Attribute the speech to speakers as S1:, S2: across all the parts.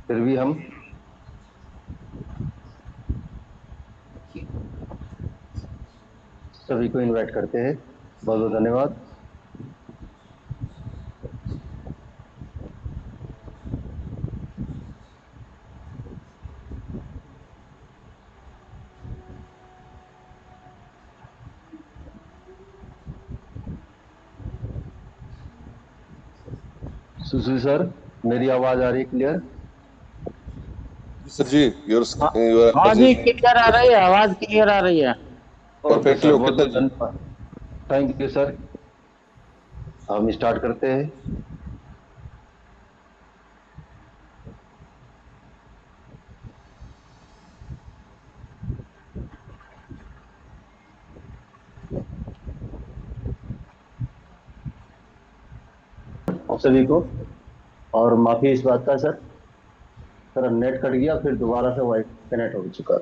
S1: फिर भी हम सभी को इनवाइट करते हैं। बहुत बहुत धन्यवाद। सुशील सर, मेरी आवाज आ रही है क्लियर?
S2: सर जी, योर
S3: हाँ।
S2: योर
S3: हाँ
S2: आवाज
S3: जी,
S2: इज
S3: क्लियर आ रही है, आवाज क्लियर आ रही है।
S1: ओके
S2: परफेक्टली
S1: सर,
S2: ओके
S1: बहुत
S2: सर
S1: बहुत
S2: जी।
S1: धन्यवाद। Thank you sir. हम स्टार्ट करते हैं। आप सभी को, और माफी इस बात का सर, सर नेट कट गया, फिर दोबारा से वाई कनेक्ट हो चुका।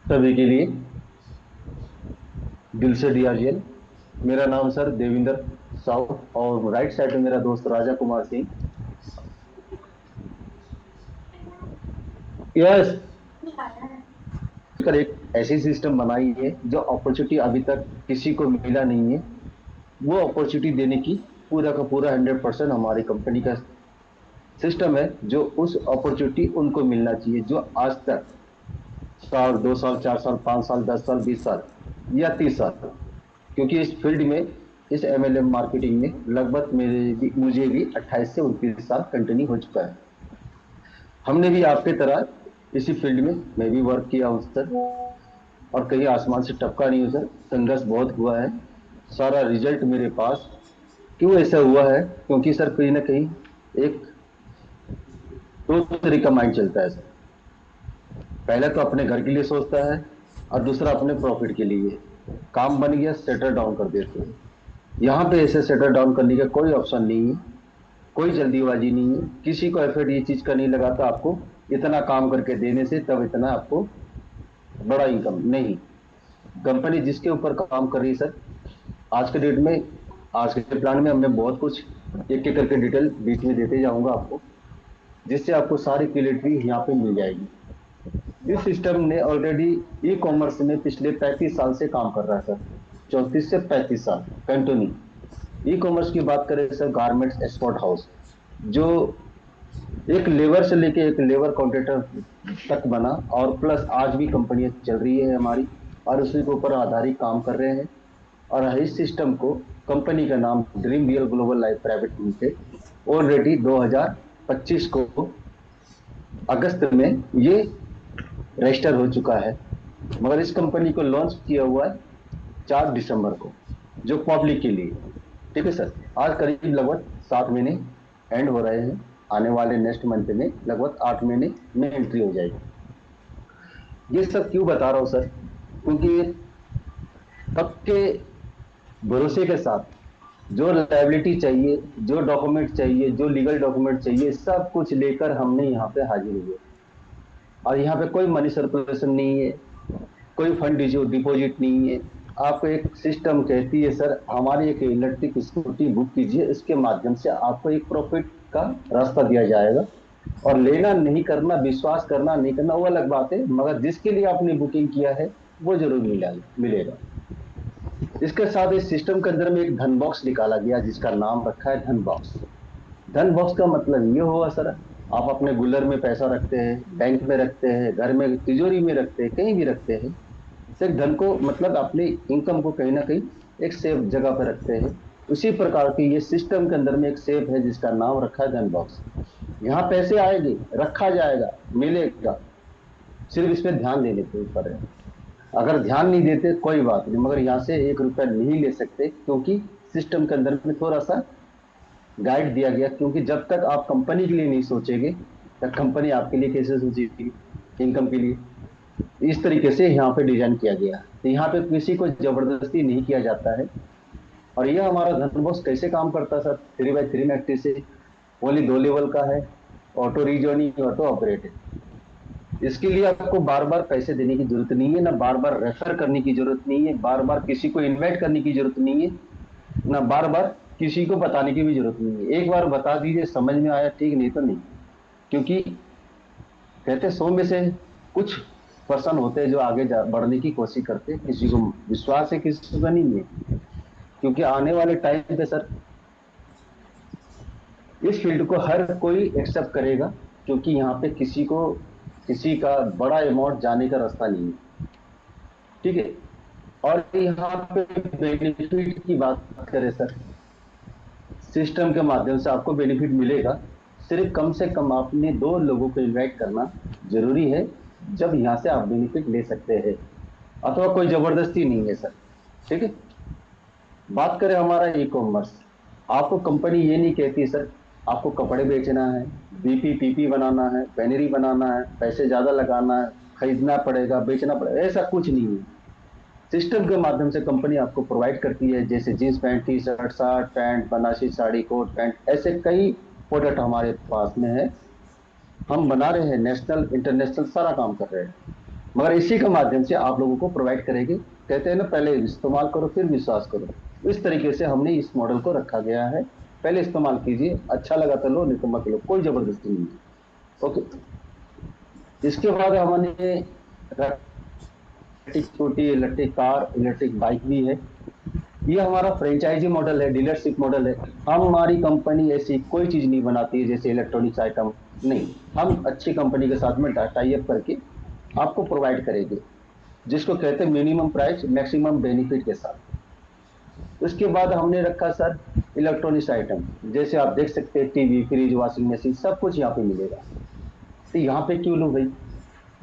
S1: सभी के लिए दिल से डीआरजीएल। मेरा नाम सर देविंदर साहू, और राइट साइड में मेरा दोस्त राजा कुमार सिंह। यस, कर एक ऐसी सिस्टम बनाई है जो अपॉर्चुनिटी अभी तक किसी को मिला नहीं है। वो अपॉर्चुनिटी देने की पूरा का पूरा 100% हमारी कंपनी का सिस्टम है, जो उस अपॉर्चुनिटी उनको मिलना चाहिए जो आज तक साल 2 साल 4 साल 5 साल 10 साल 20 साल या 30 साल, क्योंकि इस फील्ड में, इस एमएलएम मार्केटिंग में लगभग मुझे भी 28 से 29 साल कंटिन्यू हो चुका है। हमने भी आपके तरह इसी फील्ड में मैं भी वर्क किया हूँ सर, और कहीं आसमान से टपका नहीं हूँ सर। संघर्ष बहुत हुआ है। सारा रिजल्ट मेरे पास क्यों ऐसा हुआ है? क्योंकि सर कहीं ना कहीं एक दो तरीका माइंड चलता है सर। पहला तो अपने घर के लिए सोचता है, और दूसरा अपने प्रॉफिट के लिए। काम बन गया, सेटल डाउन कर देते हैं। यहाँ पे ऐसे सेटल डाउन करने का कोई ऑप्शन नहीं है, कोई जल्दीबाजी नहीं है। किसी को एफर्ट ये चीज का नहीं लगाता आपको इतना काम करके देने से तब इतना आपको बड़ा इनकम नहीं। कंपनी जिसके ऊपर काम कर रही है सर, आज के डेट में, आज के प्लान में हमने बहुत कुछ एक एक करके डिटेल बीच में देते जाऊंगा आपको, जिससे आपको सारी क्लियरिटी यहाँ पे मिल जाएगी। इस सिस्टम ने ऑलरेडी ई कॉमर्स में पिछले 35 साल से काम कर रहा है सर। 34 से 35 साल कंटिन्यू। ई कॉमर्स की बात करें सर, गारमेंट्स एक्सपोर्ट हाउस, जो एक लेबर से लेके एक लेबर कॉन्ट्रैक्टर तक बना, और प्लस आज भी कंपनियां चल रही है हमारी, और उसी के ऊपर आधारित काम कर रहे हैं। और इस सिस्टम को, कंपनी का नाम dream real global life private limited, already 2025 को अगस्त में ये रजिस्टर हो चुका है। मगर इस कंपनी को लॉन्च किया हुआ है 4 दिसंबर को, जो पब्लिक के लिए। ठीक है सर। आज करीब लगभग 7 महीने एंड हो रहे हैं। आने वाले नेक्स्ट मंथ में लगभग 8 महीने में एंट्री हो जाएगी। ये सब क्यों बता रहा हूं सर? क्योंकि सबके भरोसे के साथ जो लाइबिलिटी चाहिए, जो डॉक्यूमेंट चाहिए, जो लीगल डॉक्यूमेंट चाहिए, सब कुछ लेकर हमने यहाँ पे हाजिर हुए। और यहाँ पे कोई मनी सर्कुलेशन नहीं है, कोई फंड डिपॉजिट नहीं है। आपको एक सिस्टम कहती है सर, हमारी एक इलेक्ट्रिक स्कूटी बुक कीजिए, इसके माध्यम से आपको एक प्रॉफिट का रास्ता दिया जाएगा। और लेना नहीं करना, विश्वास करना नहीं करना, वो अलग बात है, मगर जिसके लिए आपने बुकिंग किया है वो जरूर मिलेगा। इसके साथ इस सिस्टम के अंदर में एक धन बॉक्स निकाला गया, जिसका नाम रखा है धन बॉक्स। धन बॉक्स का मतलब ये हुआ सर, आप अपने गुल्लर में पैसा रखते हैं, बैंक में रखते हैं, घर में तिजोरी में रखते हैं, कहीं भी रखते हैं, सिर्फ धन को मतलब अपनी इनकम को कहीं ना कहीं एक सेफ जगह पर रखते हैं। उसी प्रकार की ये सिस्टम के अंदर में एक सेफ है, जिसका नाम रखा है धन बॉक्स। यहाँ पैसे आएंगे, रखा जाएगा, मिलेगा, सिर्फ इस पर ध्यान देने के ऊपर है। अगर ध्यान नहीं देते कोई बात नहीं, मगर यहाँ से 1 रुपया नहीं ले सकते, क्योंकि सिस्टम के अंदर में थोड़ा सा गाइड दिया गया। क्योंकि जब तक आप कंपनी के लिए नहीं सोचेंगे, तब कंपनी आपके लिए कैसे सोचेगी इनकम के लिए? इस तरीके से यहाँ पे डिजाइन किया गया। तो यहाँ पे किसी को जबरदस्ती नहीं किया जाता है। और यह हमारा धन बॉक्स कैसे काम करता है सर? 3x3 मैट्रिक्स से ओनली 2 लेवल का है। Auto rejoining, auto operate. इसके लिए आपको बार बार पैसे देने की जरूरत नहीं है, ना बार बार रेफर करने की जरूरत नहीं है, बार बार किसी को इन्वाइट करने की जरूरत नहीं है, ना बार बार किसी को बताने की भी जरूरत नहीं है। एक बार बता दीजिए, समझ में आया ठीक, नहीं तो नहीं। क्योंकि कहते 100 में से कुछ पर्सन होते हैं जो आगे बढ़ने की कोशिश करते हैं, किसी को विश्वास है किसी को नहीं है। क्योंकि आने वाले टाइम पे सर इस फील्ड को हर कोई एक्सेप्ट करेगा, क्योंकि यहाँ पे किसी का बड़ा अमाउंट जाने का रास्ता नहीं है। ठीक है। और यहाँ पे बेनिफिट की बात करें सर, सिस्टम के माध्यम से आपको बेनिफिट मिलेगा। सिर्फ कम से कम आपने 2 लोगों को इनवाइट करना जरूरी है, जब यहाँ से आप बेनिफिट ले सकते हैं। अथवा कोई जबरदस्ती नहीं है सर। ठीक है। बात करें हमारा ई कॉमर्स, आपको कंपनी ये नहीं कहती सर आपको कपड़े बेचना है, बीपी पीपी बनाना है, बैनरी बनाना है, पैसे ज्यादा लगाना है, खरीदना पड़ेगा, बेचना पड़ेगा, ऐसा कुछ नहीं है। सिस्टम के माध्यम से कंपनी आपको प्रोवाइड करती है, जैसे jeans pant, T shirt, shirt pant, Banarasi sari, coat pant, ऐसे कई प्रोडक्ट हमारे पास में है। हम बना रहे हैं, नेशनल इंटरनेशनल सारा काम कर रहे हैं, मगर इसी के माध्यम से आप लोगों को प्रोवाइड करेंगे। कहते हैं ना, पहले इस्तेमाल करो फिर विश्वास करो। इस तरीके से हमने इस मॉडल को रखा गया है। पहले इस्तेमाल कीजिए, अच्छा लगा तो लो, नहीं तो मत लो, कोई जबरदस्ती नहीं है। ओके। इसके बाद हमने electric scooty, electric car, electric bike भी है। ये हमारा फ्रेंचाइजी मॉडल है, डीलरशिप मॉडल है। हमारी कंपनी ऐसी कोई चीज नहीं बनाती है जैसे इलेक्ट्रॉनिक्स आइटम, नहीं। हम अच्छी कंपनी के साथ में टाई अप करके आपको प्रोवाइड करेंगे, जिसको कहते हैं मिनिमम प्राइस मैक्सिमम बेनिफिट के साथ। उसके बाद हमने रखा सर इलेक्ट्रॉनिक्स आइटम, जैसे आप देख सकते हैं टीवी, फ्रिज, वॉशिंग मशीन, सब कुछ यहाँ पे मिलेगा। तो यहाँ पे क्यों लो भाई?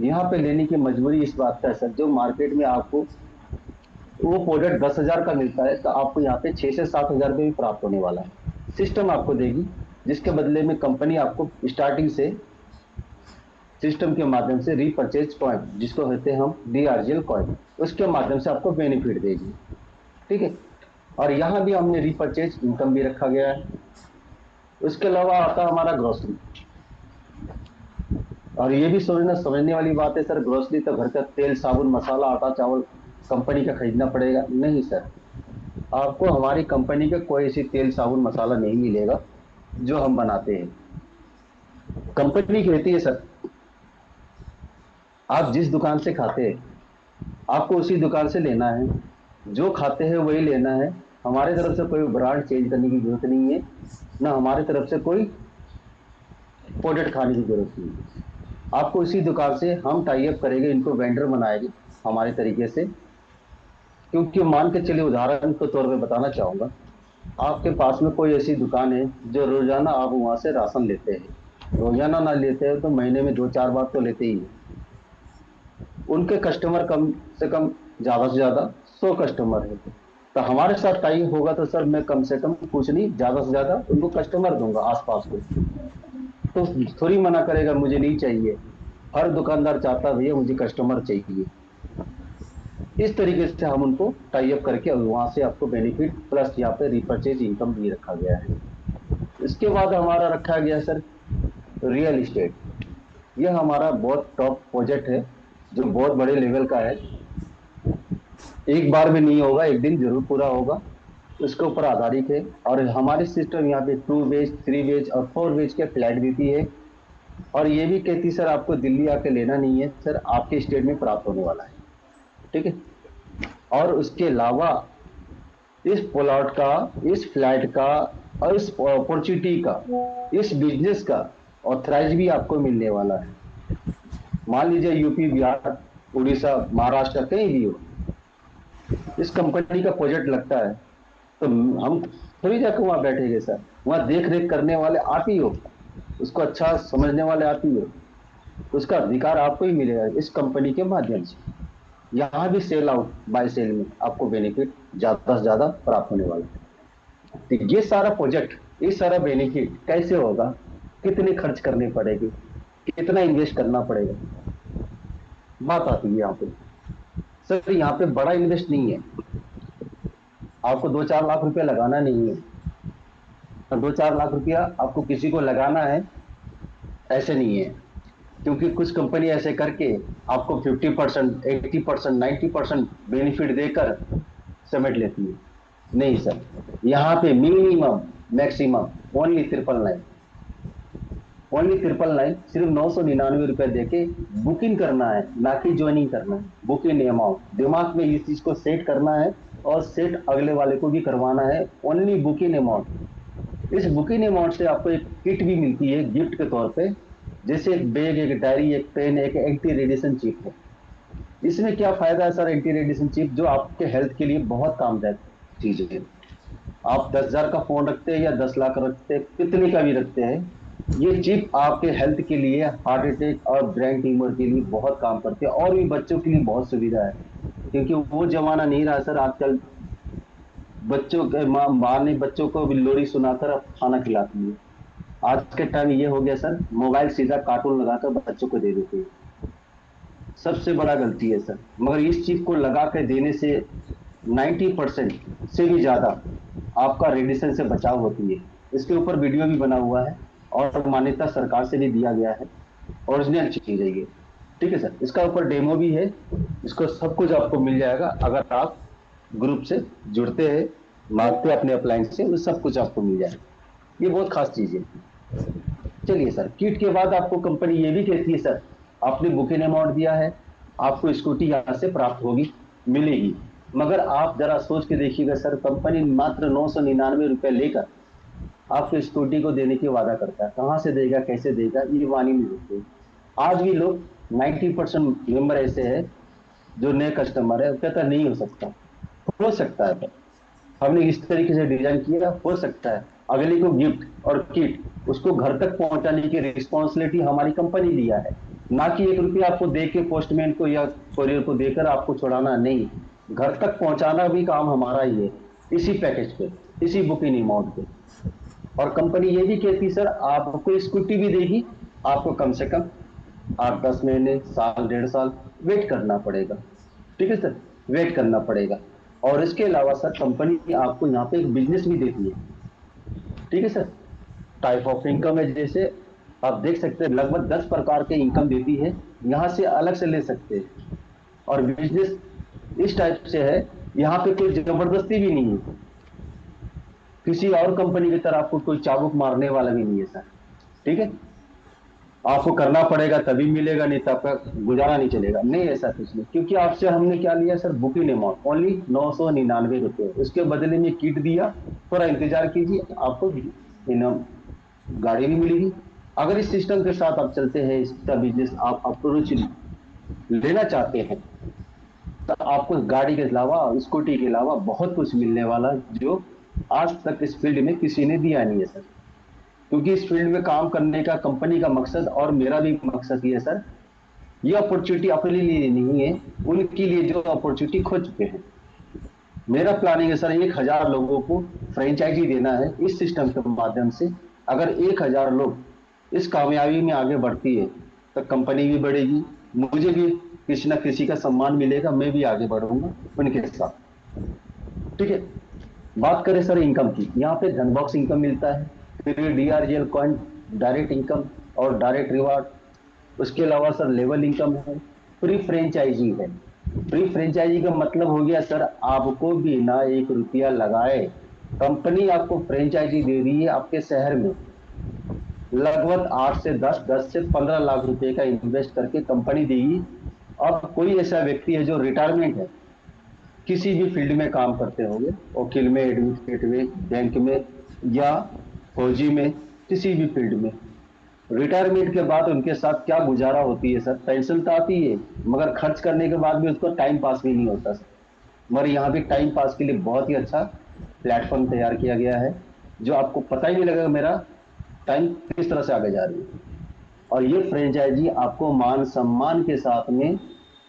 S1: यहाँ पे लेने की मजबूरी इस बात का है सर, जो मार्केट में आपको वो प्रोडक्ट 10,000 का मिलता है, तो आपको यहाँ पे 6 से 7 हजार में भी प्राप्त होने वाला है। सिस्टम आपको देगी, जिसके बदले में कंपनी आपको स्टार्टिंग से सिस्टम के माध्यम से रीपरचेज कॉइन, जिसको कहते हैं हम डीआरजीएल कॉइन, उसके माध्यम से आपको बेनिफिट देगी। ठीक है। और यहाँ भी हमने रीपरचेज इनकम भी रखा गया है। उसके अलावा आता है हमारा ग्रोसरी। और ये भी समझने वाली बात है सर, ग्रोसरी तो घर का तेल, साबुन, मसाला, आटा, चावल कंपनी का खरीदना पड़ेगा? नहीं सर, आपको हमारी कंपनी का कोई ऐसी तेल, साबुन, मसाला नहीं मिलेगा जो हम बनाते हैं। कंपनी कहती है सर आप जिस दुकान से खाते हैं आपको उसी दुकान से लेना है, जो खाते हैं वही लेना है। हमारे तरफ से कोई ब्रांड चेंज करने की जरूरत नहीं है, ना हमारी तरफ से कोई प्रोडक्ट खाने की जरूरत नहीं है। आपको इसी दुकान से हम टाई अप करेंगे, इनको वेंडर बनाएंगे हमारे तरीके से। क्योंकि मान के चलिए, उदाहरण के तौर पे बताना चाहूंगा, आपके पास में कोई ऐसी दुकान है जो रोजाना आप वहां से राशन लेते हैं, रोजाना ना लेते हैं तो महीने में 2-4 बार तो लेते ही हैं। उनके कस्टमर कम से कम, ज्यादा से ज्यादा 100 कस्टमर है। तो हमारे साथ टाई होगा तो सर मैं कम से कम कुछ नहीं, ज्यादा से ज्यादा उनको कस्टमर दूंगा आसपास को। तो थोड़ी मना करेगा मुझे नहीं चाहिए। हर दुकानदार चाहता है भैया मुझे कस्टमर चाहिए। इस तरीके से हम उनको टाई अप करके वहां से आपको बेनिफिट प्लस यहाँ पे रिपर्चेज इनकम भी रखा गया है। इसके बाद हमारा रखा गया सर रियल इस्टेट। यह हमारा बहुत टॉप प्रोजेक्ट है, जो बहुत बड़े लेवल का है। एक बार में नहीं होगा, एक दिन जरूर पूरा होगा। उसके ऊपर आधारित है। और हमारी सिस्टम यहाँ पे 2 वेज, 3 वेज और 4 वेज के फ्लैट देती है। और ये भी कहती सर आपको दिल्ली आके लेना नहीं है सर, आपके स्टेट में प्राप्त होने वाला है। ठीक है। और उसके अलावा इस प्लॉट का, इस फ्लैट का और इस अपॉर्चुनिटी का, इस बिजनेस का ऑथराइज भी आपको मिलने वाला है। मान लीजिए यूपी, बिहार, उड़ीसा, महाराष्ट्र, कहीं भी हो, इस कंपनी का प्रोजेक्ट लगता है तो हम थोड़ी जाकर वहां बैठेंगे सर। वहां देख रेख करने वाले आप ही हो, उसको अच्छा समझने वाले आप ही हो, उसका अधिकार आपको ही मिलेगा इस कंपनी के माध्यम से। यहाँ भी सेल आउट बाय सेल में आपको बेनिफिट ज्यादा से ज्यादा प्राप्त होने वाला है। तो ये सारा प्रोजेक्ट, ये सारा बेनिफिट कैसे होगा, कितने खर्च करने पड़ेगी, कितना इन्वेस्ट करना पड़ेगा, बात आती है यहाँ पे सर। यहाँ पे बड़ा इन्वेस्ट नहीं है, आपको 2-4 लाख रुपया लगाना नहीं है। और 2-4 लाख रुपया आपको किसी को लगाना है ऐसे नहीं है। क्योंकि कुछ कंपनी ऐसे करके आपको 50%, 80%, 90% बेनिफिट देकर समेट लेती है। नहीं सर, यहाँ पे मिनिमम मैक्सिमम ओनली 999, ओनली 999, सिर्फ 999 रुपए देके बुकिंग करना है, ना कि ज्वाइनिंग करना है। बुकिंग अमाउंट दिमाग में इस चीज को सेट करना है और सेट अगले वाले को भी करवाना है। Only booking amount. इस बुकिंग अमाउंट से आपको एक किट भी मिलती है गिफ्ट के तौर पे, जैसे एक बैग, एक डायरी, एक पेन, एक एंटी रेडिएशन चिप है। इसमें क्या फायदा है सर? एंटी रेडिएशन चिप जो आपके हेल्थ के लिए बहुत कामदायक चीज है। आप 10,000 का फोन रखते हैं या 10 लाख रखते हैं, कितने का भी रखते हैं, ये चिप आपके हेल्थ के लिए, हार्ट अटैक और ब्रेन ट्यूमर के लिए बहुत काम करते हैं, और भी बच्चों के लिए बहुत सुविधा है। क्योंकि वो जमाना नहीं रहा सर आजकल, बच्चों के माँ ने बच्चों को भी लोरी सुनाकर अब खाना खिलाती है। आज के टाइम ये हो गया सर, मोबाइल सीधा कार्टून लगाकर बच्चों को दे देते हैं। सबसे बड़ा गलती है सर। मगर इस चीज को लगा के देने से 90% से भी ज्यादा आपका रेडिएशन से बचाव होती है। इसके ऊपर वीडियो भी बना हुआ है और मान्यता सरकार से भी दिया गया है, ओरिजिनल चीज है ये। ठीक है सर, इसका ऊपर डेमो भी है। इसको सब कुछ आपको मिल जाएगा अगर आप ग्रुप से जुड़ते हैं, मांगते हैं अपने अप्लायंस से, वो सब कुछ आपको मिल जाएगा। ये बहुत खास चीज है। चलिए सर, किट के बाद आपको कंपनी ये भी कहती है सर, आपने बुकिंग अमाउंट दिया है, आपको स्कूटी यहां से प्राप्त होगी, मिलेगी। मगर आप जरा सोच के देखिएगा सर, कंपनी मात्र 999 रुपए लेकर आपको स्कूटी को देने की वादा करता है। कहां से देगा, कैसे देगा, ये मान ही नहीं सकते। आज भी लोग 90% मेंबर ऐसे हैं जो नए कस्टमर है, वो कहता नहीं हो सकता। हो सकता है, हमने इस तरीके से डिजाइन किया, हो सकता है। अगले को गिफ्ट और किट उसको घर तक पहुंचाने की रिस्पॉन्सिबिलिटी हमारी कंपनी लिया है, ना कि 1 रुपया आपको दे के पोस्टमैन को या कोरियर को देकर आपको छुड़ाना नहीं। घर तक पहुंचाना भी काम हमारा ही है, इसी पैकेज पे, इसी बुकिंग अमाउंट पे। और कंपनी ये भी कहती सर, आपको स्कूटी भी देगी, आपको कम से कम 8-10 महीने, साल, 1.5 साल वेट करना पड़ेगा। ठीक है सर, वेट करना पड़ेगा। और इसके अलावा सर कंपनी आपको यहाँ पे एक बिजनेस भी देती है। ठीक है सर, टाइप ऑफ इनकम है, जैसे आप देख सकते हैं लगभग 10 प्रकार के इनकम देती है, यहाँ से अलग से ले सकते हैं। और बिजनेस इस टाइप से है, यहाँ पे कोई जबरदस्ती भी नहीं है, किसी और कंपनी की तरह आपको कोई चाबुक मारने वाला भी नहीं है सर। ठीक है, आपको करना पड़ेगा तभी मिलेगा, नहीं तो आपका गुजारा नहीं चलेगा, नहीं ऐसा कुछ नहीं। क्योंकि आपसे हमने क्या लिया सर, बुकिंग अमाउंट ओनली 999 रुपए, उसके बदले में किट दिया। थोड़ा इंतजार कीजिए, आपको गाड़ी भी मिलेगी। अगर इस सिस्टम के साथ आप चलते हैं, इसका बिजनेस आप अप्रोच लेना चाहते हैं, तो आपको गाड़ी के अलावा, स्कूटी के अलावा बहुत कुछ मिलने वाला, जो आज तक इस फील्ड में किसी ने दिया नहीं है सर। क्योंकि इस फील्ड में काम करने का कंपनी का मकसद और मेरा भी मकसद ये है सर, ये अपॉर्चुनिटी अपने लिए नहीं है, उनके लिए जो अपॉर्चुनिटी खो चुके हैं। मेरा प्लानिंग है सर, 1,000 लोगों को फ्रेंचाइजी देना है इस सिस्टम के माध्यम से। अगर 1,000 लोग इस कामयाबी में आगे बढ़ती है, तो कंपनी भी बढ़ेगी, मुझे भी किसी ना किसी का सम्मान मिलेगा, मैं भी आगे बढ़ूंगा उनके साथ। ठीक है, बात करें सर इनकम की, यहाँ पे धनबॉक्स इनकम मिलता है, फिर DRGL कॉइन, डायरेक्ट इनकम और डायरेक्ट रिवार्ड। उसके अलावा सर लेवल इनकम है, फ्री फ्रेंचाइजी है। फ्री फ्रेंचाइजी का मतलब हो गया सर, आपको बिना 1 रुपया लगाए कंपनी आपको फ्रेंचाइजी दे रही है आपके शहर में। लगभग 8 से 10, 10 से 15 लाख रुपए का इन्वेस्ट करके कंपनी देगी। अब कोई ऐसा व्यक्ति है जो रिटायरमेंट है, किसी भी फील्ड में काम करते होंगे, वकील में, एडवोकेट में, बैंक में या फौजी में, किसी भी फील्ड में, रिटायरमेंट के बाद उनके साथ क्या गुजारा होती है सर? पेंशन तो आती है, मगर खर्च करने के बाद भी उसको टाइम पास भी नहीं होता सर। मगर यहाँ भी टाइम पास के लिए बहुत ही अच्छा प्लेटफॉर्म तैयार किया गया है, जो आपको पता ही नहीं लगेगा मेरा टाइम किस तरह से आगे जा रही है। और ये फ्रेंचाइजी आपको मान सम्मान के साथ में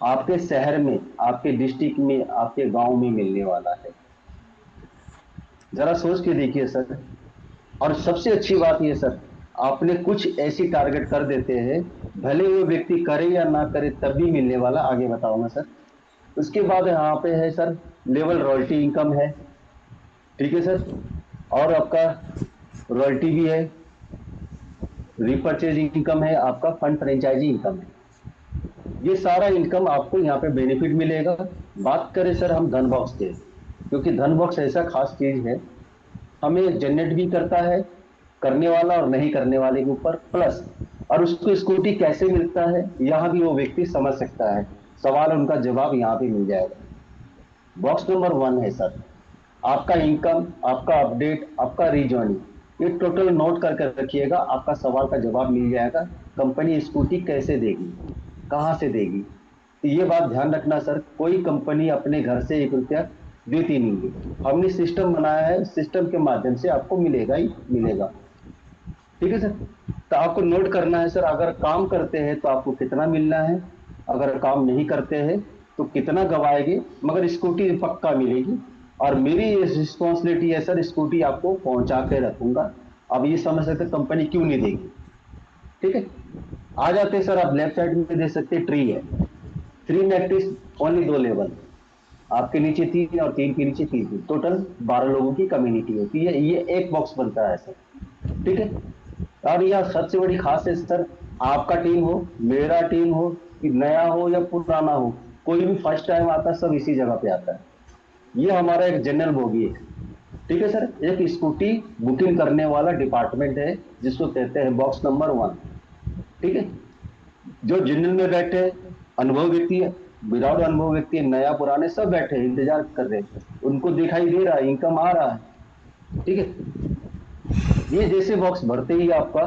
S1: आपके शहर में, आपके डिस्ट्रिक्ट में, आपके गांव में मिलने वाला है। जरा सोच के देखिए सर। और सबसे अच्छी बात यह सर, आपने कुछ ऐसी टारगेट कर देते हैं, भले वो व्यक्ति करे या ना करे तब भी मिलने वाला, आगे बताऊंगा सर। उसके बाद यहाँ पे है सर लेवल रॉयल्टी इनकम है। ठीक है सर, और आपका रॉयल्टी भी है, रिपर्चेज इनकम है, आपका फंड फ्रेंचाइजी इनकम है। ये सारा इनकम आपको यहाँ पे बेनिफिट मिलेगा। बात करें सर हम धन बॉक्स के, क्योंकि धन बॉक्स ऐसा खास चीज है, हमें जनरेट भी करता है करने वाला और नहीं करने वाले के ऊपर प्लस, और उसको स्कूटी कैसे मिलता है यहाँ भी वो व्यक्ति समझ सकता है। सवाल उनका जवाब यहाँ पे मिल जाएगा। बॉक्स नंबर 1 है सर, आपका इनकम, आपका अपडेट, आपका रीजॉइनिंग, ये टोटल नोट करके रखिएगा, आपका सवाल का जवाब मिल जाएगा। कंपनी स्कूटी कैसे देगी, कहाँ से देगी, तो ये बात ध्यान रखना सर, कोई कंपनी अपने घर से 1 रुपया देती नहीं है। हमने सिस्टम बनाया है, सिस्टम के माध्यम से आपको मिलेगा ही मिलेगा। ठीक है सर, तो आपको नोट करना है सर, अगर काम करते हैं तो आपको कितना मिलना है, अगर काम नहीं करते हैं तो कितना गवाएंगे, मगर स्कूटी पक्का मिलेगी। और मेरी ये रिस्पॉन्सिबिलिटी है सर, स्कूटी आपको पहुंचा के रखूंगा। अब ये समझ सकते कंपनी क्यों नहीं देगी। ठीक है, आ जाते हैं सर, आप लेफ्ट साइड में देख सकते हैं ट्री है, 3 मैट्रिक्स, ओनली 2 लेवल, आपके नीचे 3 और 3 के नीचे 3, टोटल 12 लोगों की कम्युनिटी होती है, ये एक बॉक्स बनता है सर। ठीक है, और यह सबसे बड़ी खास है सर, आपका टीम हो, मेरा टीम हो, कि नया हो या पुराना हो, कोई भी फर्स्ट टाइम आता है, सब इसी जगह पे आता है। ये हमारा एक जनरल बोगी है। ठीक है सर, एक स्कूटी बुकिंग करने वाला डिपार्टमेंट है जिसको कहते हैं बॉक्स नंबर 1। ठीक है, जो जनरल में बैठे हैं, अनुभव व्यक्ति है, विदाउट अनुभव व्यक्ति, नया पुराने सब बैठे हैं, इंतजार कर रहे हैं, उनको दिखाई दे रहा है, इनकम आ रहा है। ठीक है, ये जैसे बॉक्स भरते ही आपका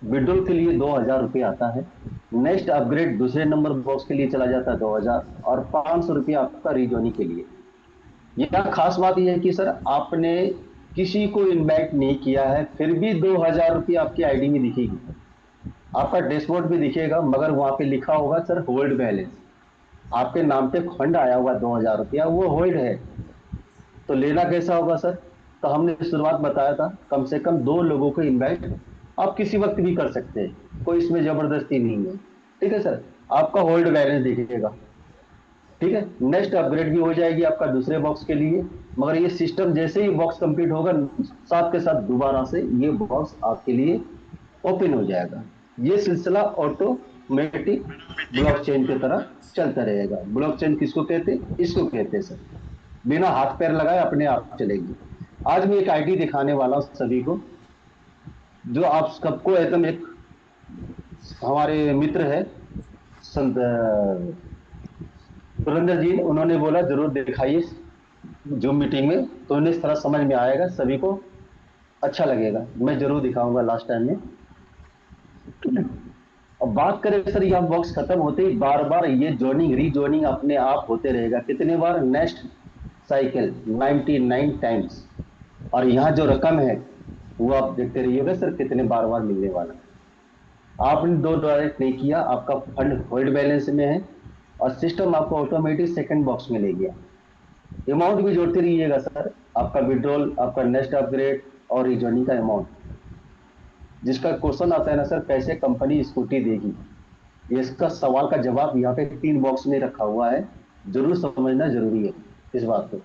S1: विड्रॉल के लिए 2,000 रुपये आता है, नेक्स्ट अपग्रेड दूसरे नंबर बॉक्स के लिए चला जाता है 2,000, और 500 रुपया आपका रीजोनी के लिए। यह खास बात यह है कि सर आपने किसी को इनवाइट नहीं किया है, फिर भी 2,000 रुपये आपकी आईडी में दिखेगी, आपका डैशबोर्ड भी दिखेगा, मगर वहां पे लिखा होगा सर होल्ड बैलेंस, आपके नाम पे फंड आया हुआ 2,000 रुपया, वो होल्ड है। तो लेना कैसा होगा सर, तो हमने शुरुआत बताया था, कम से कम 2 लोगों को इनवाइट आप किसी वक्त भी कर सकते हैं, कोई इसमें जबरदस्ती नहीं है। ठीक है सर, आपका होल्ड बैलेंस दिखेगा। ठीक है, नेक्स्ट अपग्रेड भी हो जाएगी आपका दूसरे बॉक्स के लिए, मगर ये सिस्टम जैसे ही बॉक्स कंप्लीट होगा, साथ के साथ दोबारा से ये बॉक्स आपके लिए ओपन हो जाएगा। ये सिलसिला ऑटोमेटिक ब्लॉकचेन की तरह चलता रहेगा। ब्लॉकचेन किसको कहते हैं, इसको कहते हैं सर, बिना हाथ पैर लगाए अपने आप चलेगी। आज मैं एक आईडी दिखाने वाला हूं सभी को, जो आप सबको एकदम एक, हमारे मित्र है संत सुरेंद्र जी, उन्होंने बोला जरूर दिखाइए जूम मीटिंग में, तो उन्हें इस तरह समझ में आएगा, सभी को अच्छा लगेगा, मैं जरूर दिखाऊंगा लास्ट टाइम में। अब बात करें सर, यह बॉक्स खत्म होते ही बार बार ये जॉइनिंग रीजॉइनिंग अपने आप होते रहेगा। कितने बार, नेक्स्ट साइकिल 99 टाइम्स, और यहाँ जो रकम है वो आप देखते रहिएगा सर कितने बार बार मिलने वाला है। आपने 2 डायरेक्ट नहीं किया, आपका फंड होल्ड बैलेंस में है, और सिस्टम आपको ऑटोमेटिक सेकंड बॉक्स में ले गया। अमाउंट भी जोड़ते रहिएगा सर, आपका विड्रॉल, आपका नेक्स्ट अपग्रेड और रीजॉइनिंग का अमाउंट। जिसका क्वेश्चन आता है ना सर, कैसे कंपनी स्कूटी देगी, ये इसका सवाल का जवाब यहाँ पे 3 बॉक्स में रखा हुआ है, जरूर समझना जरूरी है इस बात को।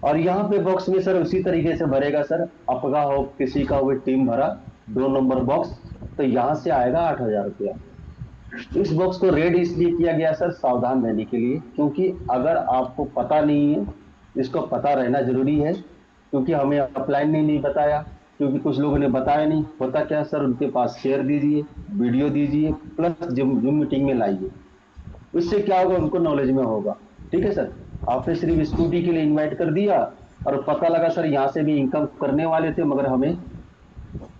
S1: और यहाँ पे बॉक्स में सर उसी तरीके से भरेगा सर, आपका हो किसी का वो टीम भरा 2 नंबर बॉक्स, तो यहाँ से आएगा 8,000 रुपया। इस बॉक्स को रेड इसलिए किया गया सर, सावधान रहने के लिए, क्योंकि अगर आपको पता नहीं है, इसको पता रहना जरूरी है, क्योंकि हमें अपलाइन ने नहीं बताया, क्योंकि कुछ लोगों ने बताया नहीं। होता क्या सर, उनके पास शेयर दीजिए, वीडियो दीजिए, प्लस जूम मीटिंग में लाइए, उससे क्या होगा, उनको नॉलेज में होगा। ठीक है सर, आपने सिर्फ स्कूटी के लिए इन्वाइट कर दिया, और पता लगा सर यहाँ से भी इनकम करने वाले थे, मगर हमें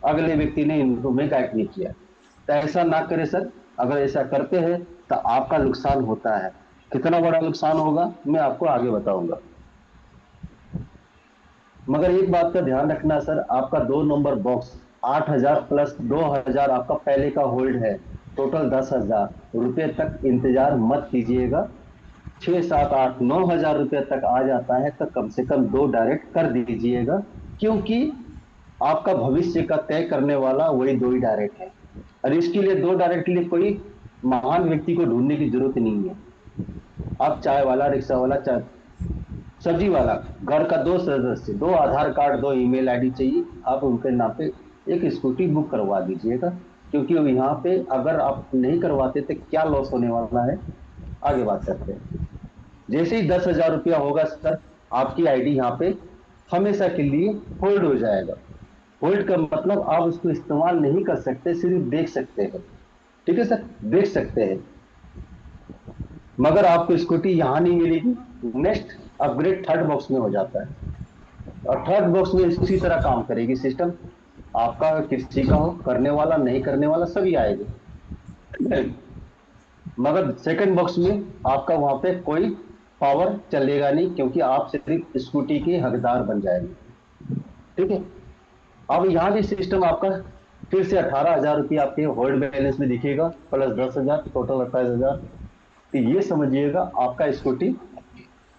S1: अगले व्यक्ति ने हमें गाइड नहीं किया। तो ऐसा ना करें सर, अगर ऐसा करते हैं तो आपका नुकसान होता है। कितना बड़ा नुकसान होगा मैं आपको आगे बताऊंगा। मगर एक बात का ध्यान रखना सर, आपका 2 नंबर बॉक्स 8,000 प्लस 2,000 आपका पहले का होल्ड है, टोटल 10,000 रुपये तक इंतजार मत कीजिएगा। 6, 7, 8, 9,000 रुपये तक आ जाता है तो कम से कम 2 डायरेक्ट कर दीजिएगा, क्योंकि आपका भविष्य का तय करने वाला वही 2 ही डायरेक्ट है, और इसके लिए 2 डायरेक्ट के लिए कोई महान व्यक्ति को ढूंढने की जरूरत नहीं है। आप चाय वाला, रिक्शा वाला, चाय सब्जी वाला, घर का 2 सदस्य, 2 आधार कार्ड, 2 ईमेल आईडी चाहिए, आप उनके नाम पे एक स्कूटी बुक करवा दीजिएगा, क्योंकि यहाँ पे अगर आप नहीं करवाते तो क्या लॉस होने वाला है, आगे बात करते हैं। जैसे ही 10,000 रुपया होगा सर, आपकी आईडी यहाँ पे हमेशा के लिए होल्ड हो जाएगा। होल्ड का मतलब आप उसको इस्तेमाल नहीं कर सकते, सिर्फ देख सकते हैं। ठीक है सर, देख सकते हैं। मगर आपको स्कूटी यहां नहीं मिलेगी। नेक्स्ट अपग्रेड थर्ड बॉक्स में हो जाता है, और थर्ड बॉक्स में इसी तरह काम करेगी सिस्टम। आपका किसी का हो, करने वाला नहीं करने वाला सभी आएंगे। मगर सेकंड बॉक्स में आपका वहां पे कोई पावर चलेगा नहीं, क्योंकि आप सिर्फ स्कूटी के हकदार बन जाएंगे। ठीक है। अब यहाँ भी सिस्टम आपका फिर से 18,000 रुपये आपके होल्ड बैलेंस में दिखेगा, प्लस 10,000, टोटल 28,000। तो ये समझिएगा आपका स्कूटी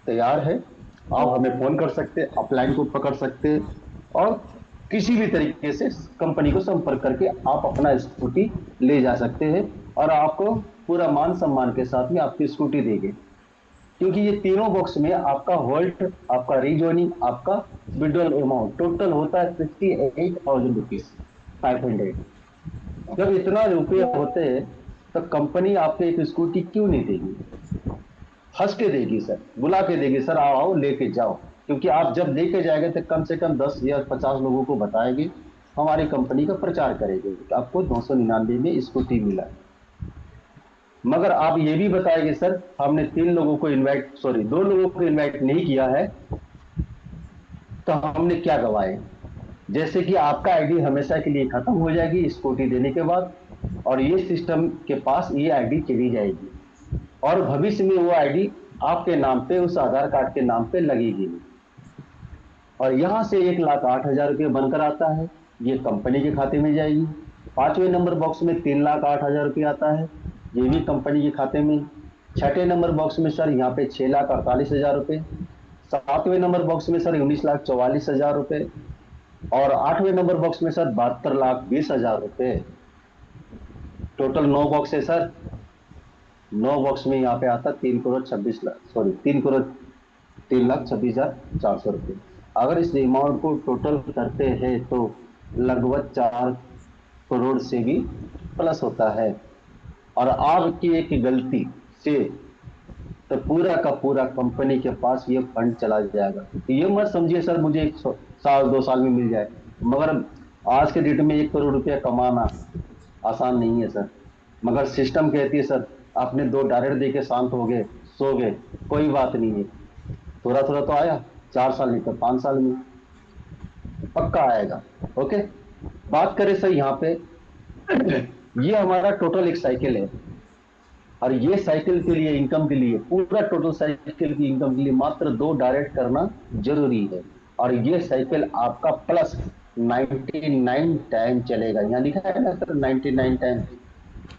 S1: तैयार है। आप हमें फोन कर सकते हैं, अपलाइन को पकड़ सकते हैं, और किसी भी तरीके से कंपनी को संपर्क करके आप अपना स्कूटी ले जा सकते हैं, और आपको पूरा मान सम्मान के साथ में आपकी स्कूटी देंगे। क्योंकि ये तीनों बॉक्स में आपका होल्ट, आपका रीजॉइनिंग, आपका विड्रॉल अमाउंट टोटल होता है 58,000 रुपीज 500। जब इतना रुपये होते हैं तो कंपनी आपको एक स्कूटी क्यों नहीं देगी? हंस के देगी सर, बुला के देगी, सर आओ आओ लेके जाओ। क्योंकि आप जब लेके जाएंगे तो कम से कम 10 या 50 लोगों को बताएंगे, हमारी कंपनी का प्रचार करेंगे कि आपको 299 में स्कूटी मिला है। मगर आप ये भी बताएंगे, सर हमने 3 लोगों को इनवाइट, सॉरी 2 लोगों को इनवाइट नहीं किया है, तो हमने क्या गवाए? जैसे कि आपका आईडी हमेशा के लिए खत्म हो जाएगी स्कूटी देने के बाद, और ये सिस्टम के पास ये आईडी चली जाएगी, और भविष्य में वो आईडी आपके नाम पे, उस आधार कार्ड के नाम पे लगेगी नहीं। और यहां से 1,08,000 रुपये बनकर आता है, ये कंपनी के खाते में जाएगी। 5वें नंबर बॉक्स में 3,08,000 रुपये आता है, ये भी कंपनी के खाते में। 6ठे नंबर बॉक्स में सर यहाँ पे 6,48,000 रुपये। 7वें नंबर बॉक्स में सर 19,44,000 रुपये। और 8वें नंबर बॉक्स में सर 72,20,000 रुपये। टोटल 9 बॉक्स है सर। 9 बॉक्स में यहाँ पे आता 3,26,00,000, सॉरी 3,26,400 रुपये। अगर इस अमाउंट को टोटल करते हैं तो लगभग 4 करोड़ से भी प्लस होता है। और आपकी एक गलती से तो पूरा का पूरा कंपनी के पास ये फंड चला जाएगा। ये मत समझिए सर मुझे 1 साल 2 साल में मिल जाए, मगर आज के डेट में 1 करोड़ रुपया कमाना आसान नहीं है सर। मगर सिस्टम कहती है सर आपने 2 डायरेक्ट दे के शांत हो गए, सो गए, कोई बात नहीं है, थोड़ा थोड़ा तो आया, 4 साल नहीं तो 5 साल में पक्का आएगा। ओके। बात करें सर यहाँ पे, ये हमारा टोटल एक साइकिल है, और ये साइकिल के लिए, इनकम के लिए, पूरा टोटल साइकिल की इनकम के लिए मात्र 2 डायरेक्ट करना जरूरी है। और ये साइकिल आपका प्लस 99 टाइम चलेगा। यहाँ लिखा है ना सर 99 टाइम,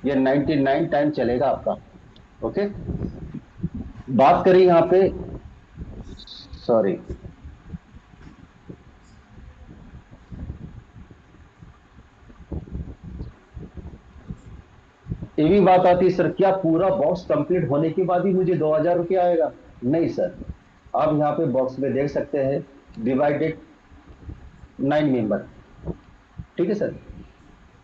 S1: ये 99 टाइम चलेगा आपका। ओके। बात करें यहाँ पे, सॉरी ये भी बात आती है, सर क्या पूरा बॉक्स कंप्लीट होने के बाद ही मुझे 2,000 रुपया आएगा? नहीं सर, आप यहाँ पे बॉक्स में देख सकते हैं डिवाइडेड 9 मेंबर। ठीक है सर।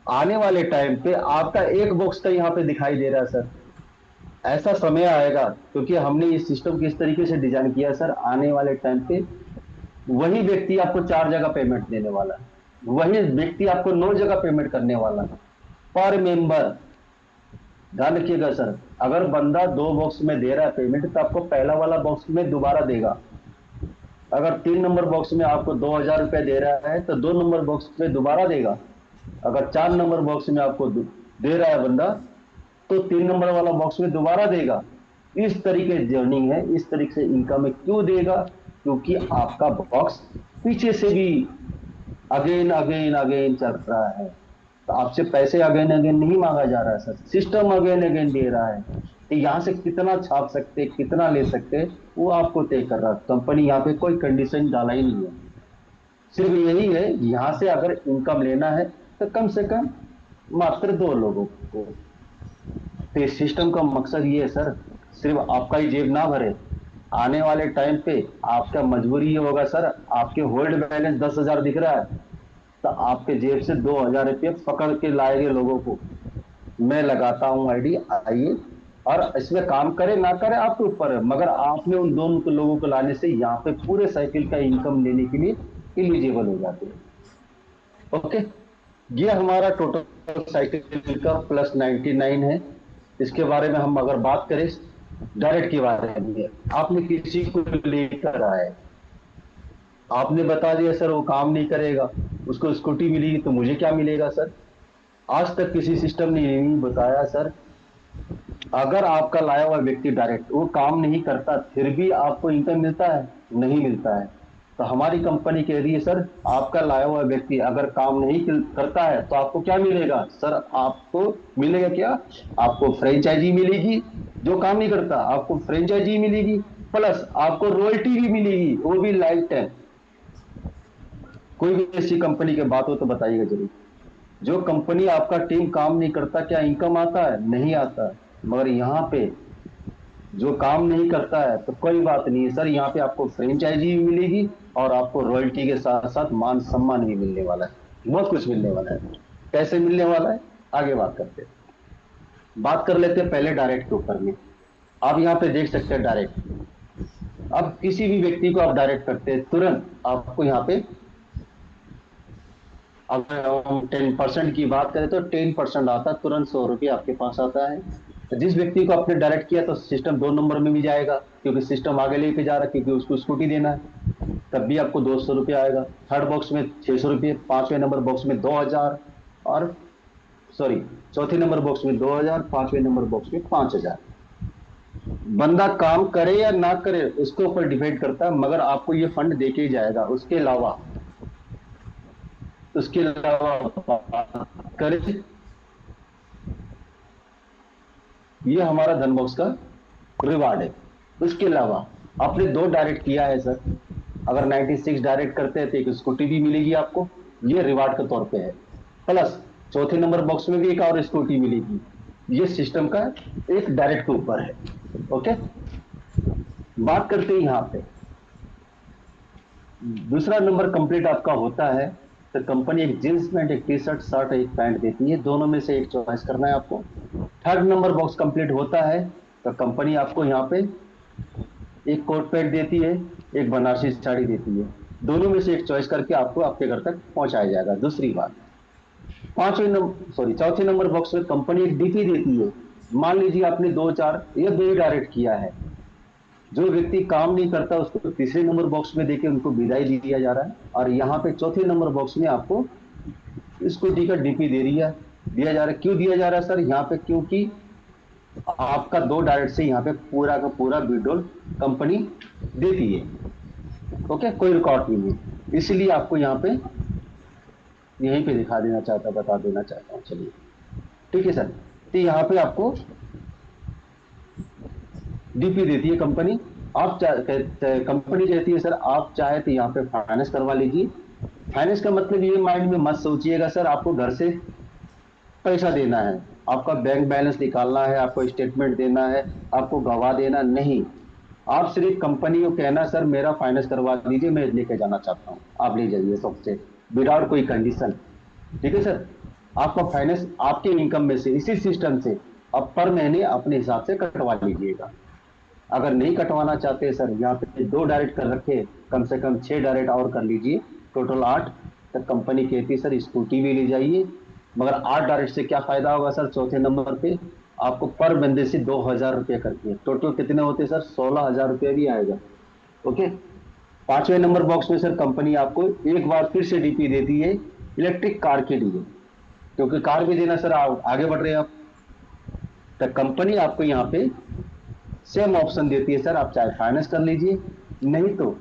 S1: आने वाले टाइम पे आपका एक बॉक्स का यहाँ पे दिखाई दे रहा है सर। ऐसा समय आएगा, क्योंकि हमने इस सिस्टम को इस तरीके से डिजाइन किया सर, आने वाले टाइम पे वही व्यक्ति आपको 4 जगह पेमेंट देने वाला है, वही व्यक्ति आपको 9 जगह पेमेंट करने वाला है पर मेंबर। ध्यान रखिएगा सर, अगर बंदा 2 बॉक्स में दे रहा है पेमेंट तो आपको पहला वाला बॉक्स में दोबारा देगा। अगर 3 नंबर बॉक्स में आपको 2,000 रुपया दे रहा है तो 2 नंबर बॉक्स में दोबारा देगा। अगर 4 नंबर बॉक्स में आपको दे रहा है बंदा तो 3 नंबर वाला बॉक्स में दोबारा देगा। इस तरीके जर्नी है, इस तरीके से इनकम में क्यों देगा? क्योंकि आपका बॉक्स पीछे से भी अगेन अगेन अगेन चल रहा है, तो आपसे पैसे अगेन अगेन नहीं मांगा जा रहा है sir, system again again they रहा है। तो यहां से कितना छाप सकते, कितना ले सकते, वो आपको तय कर रहा है। कंपनी यहाँ पे कोई कंडीशन डाला ही नहीं है, सिर्फ यही है यहां से अगर इनकम लेना है तो कम से कम मात्र 2 लोगों को। तो इस सिस्टम का मकसद ये है सर, सिर्फ आपका ही जेब ना भरे, आने वाले टाइम पे आपका मजबूरी ये होगा सर, आपके होल्ड बैलेंस 10,000 दिख रहा है तो आपके जेब से 2,000 रुपये पकड़ के लाएंगे लोगों को, मैं लगाता हूं आईडी, आइए और इसमें काम करे ना करे आपके ऊपर है, मगर आपने उन दोनों को लोगों को लाने से यहाँ पे पूरे साइकिल का इनकम लेने के लिए एलिजिबल हो जाते हैं। ओके, ये हमारा टोटल साइकिल का प्लस 99 है। इसके बारे में हम अगर बात करें डायरेक्ट के बारे में, आपने किसी को लेकर आए, आपने बता दिया सर वो काम नहीं करेगा, उसको स्कूटी मिलेगी तो मुझे क्या मिलेगा सर? आज तक किसी सिस्टम ने ये नहीं बताया सर। अगर आपका लाया हुआ व्यक्ति डायरेक्ट वो काम नहीं करता फिर भी आपको इनकम मिलता है? नहीं मिलता है। तो हमारी कंपनी कह रही है सर आपका लाया हुआ व्यक्ति अगर काम नहीं करता है तो आपको क्या मिलेगा सर? आपको मिलेगा क्या? आपको फ्रेंचाइजी मिलेगी। जो काम नहीं करता आपको फ्रेंचाइजी मिलेगी, प्लस आपको रॉयल्टी भी मिलेगी, वो भी लाइफ टाइम। कोई भी ऐसी कंपनी की बात हो तो बताइएगा जरूर। जो कंपनी आपका टीम काम नहीं करता क्या इनकम आता है? नहीं आता। मगर यहाँ पे जो काम नहीं करता है तो कोई बात नहीं है सर, यहाँ पे आपको फ्रेंचाइजी भी मिलेगी और आपको रॉयल्टी के साथ साथ मान सम्मान भी मिलने वाला है, बहुत कुछ मिलने वाला है। कैसे मिलने वाला है आगे बात करते हैं। बात कर लेते हैं पहले डायरेक्ट के ऊपर में। आप यहाँ पे देख सकते हैं डायरेक्ट। अब किसी भी व्यक्ति को आप डायरेक्ट करते हैं तुरंत आपको यहाँ पे, अगर हम 10% की बात करें तो 10% आता है, तुरंत 100 रुपये आपके पास आता है। तो जिस व्यक्ति को आपने डायरेक्ट किया तो सिस्टम 2 नंबर में भी जाएगा, क्योंकि सिस्टम आगे लेके जा रहा है, क्योंकि उसको स्कूटी देना है, तब भी आपको 200 रुपये आएगा। थर्ड बॉक्स में 600 रुपये, 5वें नंबर बॉक्स में 2000, और सॉरी चौथे नंबर बॉक्स में 2000, 5वें नंबर बॉक्स में 5000। बंदा काम करे या ना करे उसके ऊपर डिपेंड करता है, मगर आपको ये फंड देके ही जाएगा। उसके अलावा बात करें, ये हमारा धनबॉक्स का रिवार्ड है। उसके अलावा आपने 2 डायरेक्ट किया है सर, अगर 96 डायरेक्ट करते हैं तो एक स्कूटी भी मिलेगी आपको, ये रिवार्ड के तौर पे है। प्लस चौथे नंबर बॉक्स में भी एक और स्कूटी मिलेगी। ये सिस्टम का एक डायरेक्ट के ऊपर है। ओके, बात करते हैं यहाँ पे दूसरा नंबर कंप्लीट आपका होता है तो कंपनी एक जींस पैंट, एक टी शर्ट, शर्ट, एक पैंट देती है, दोनों में से एक चॉइस करना है आपको। थर्ड नंबर बॉक्स कंप्लीट होता है तो कंपनी आपको यहाँ पे एक कोट पैंट देती है, एक बनारसी साड़ी देती है, दोनों में से एक चॉइस करके आपको आपके घर तक पहुंचाया जाएगा। दूसरी बात, चौथे नंबर बॉक्स में कंपनी एक डीपी देती है। मान लीजिए आपने 2-4 या 2 ही डायरेक्ट किया है, जो व्यक्ति काम नहीं करता उसको तीसरे नंबर बॉक्स में देके उनको विदाई दिया जा रहा है, और यहाँ पे चौथे नंबर बॉक्स में आपको स्कूटी का डीपी दिया जा रहा है। क्यों दिया जा रहा है सर यहाँ पे? क्योंकि आपका 2 डायरेक्ट से यहाँ पे पूरा का पूरा विड्रॉल कंपनी देती है। ओके, कोई रिकॉर्ड नहीं है, इसलिए आपको यहाँ पे यहीं पे बता देना चाहता हूँ। चलिए ठीक है सर, तो यहाँ पे आपको डीपी देती है कंपनी। कंपनी कहती है सर आप चाहे तो यहाँ पे फाइनेंस करवा लीजिए। फाइनेंस का मतलब ये माइंड में मत सोचिएगा सर आपको घर से पैसा देना है, आपका बैंक बैलेंस निकालना है, आपको स्टेटमेंट देना है, आपको गवाह देना नहीं। आप सिर्फ कंपनी को कहना सर मेरा फाइनेंस करवा दीजिए, मैं लेके जाना चाहता हूँ, आप ले जाइए सबसे, विदाउट कोई कंडीशन। ठीक है सर, आपका फाइनेंस आपके इनकम में से इसी सिस्टम से अब पर महीने अपने हिसाब से कटवा लीजिएगा। अगर नहीं कटवाना चाहते सर, यहाँ पे 2 डायरेक्ट कर रखे, कम से कम 6 डायरेक्ट और कर लीजिए, टोटल 8। तब कंपनी कहती है सर स्कूटी भी ले जाइए। मगर 8 डायरेक्ट से क्या फायदा होगा सर? चौथे नंबर पे आपको पर बंदे से 2000 रुपये करती है, टोटल कितने होते हैं सर? 16,000 रुपये भी आएगा। ओके, 5वें नंबर बॉक्स में सर कंपनी आपको एक बार फिर से डीपी देती है इलेक्ट्रिक कार के लिए, क्योंकि कार भी देना सर, आगे बढ़ रहे हैं आप, तो कंपनी आपको यहाँ पे सेम ऑप्शन देती है सर, आप चाहे फाइनेंस कर लीजिए, नहीं तो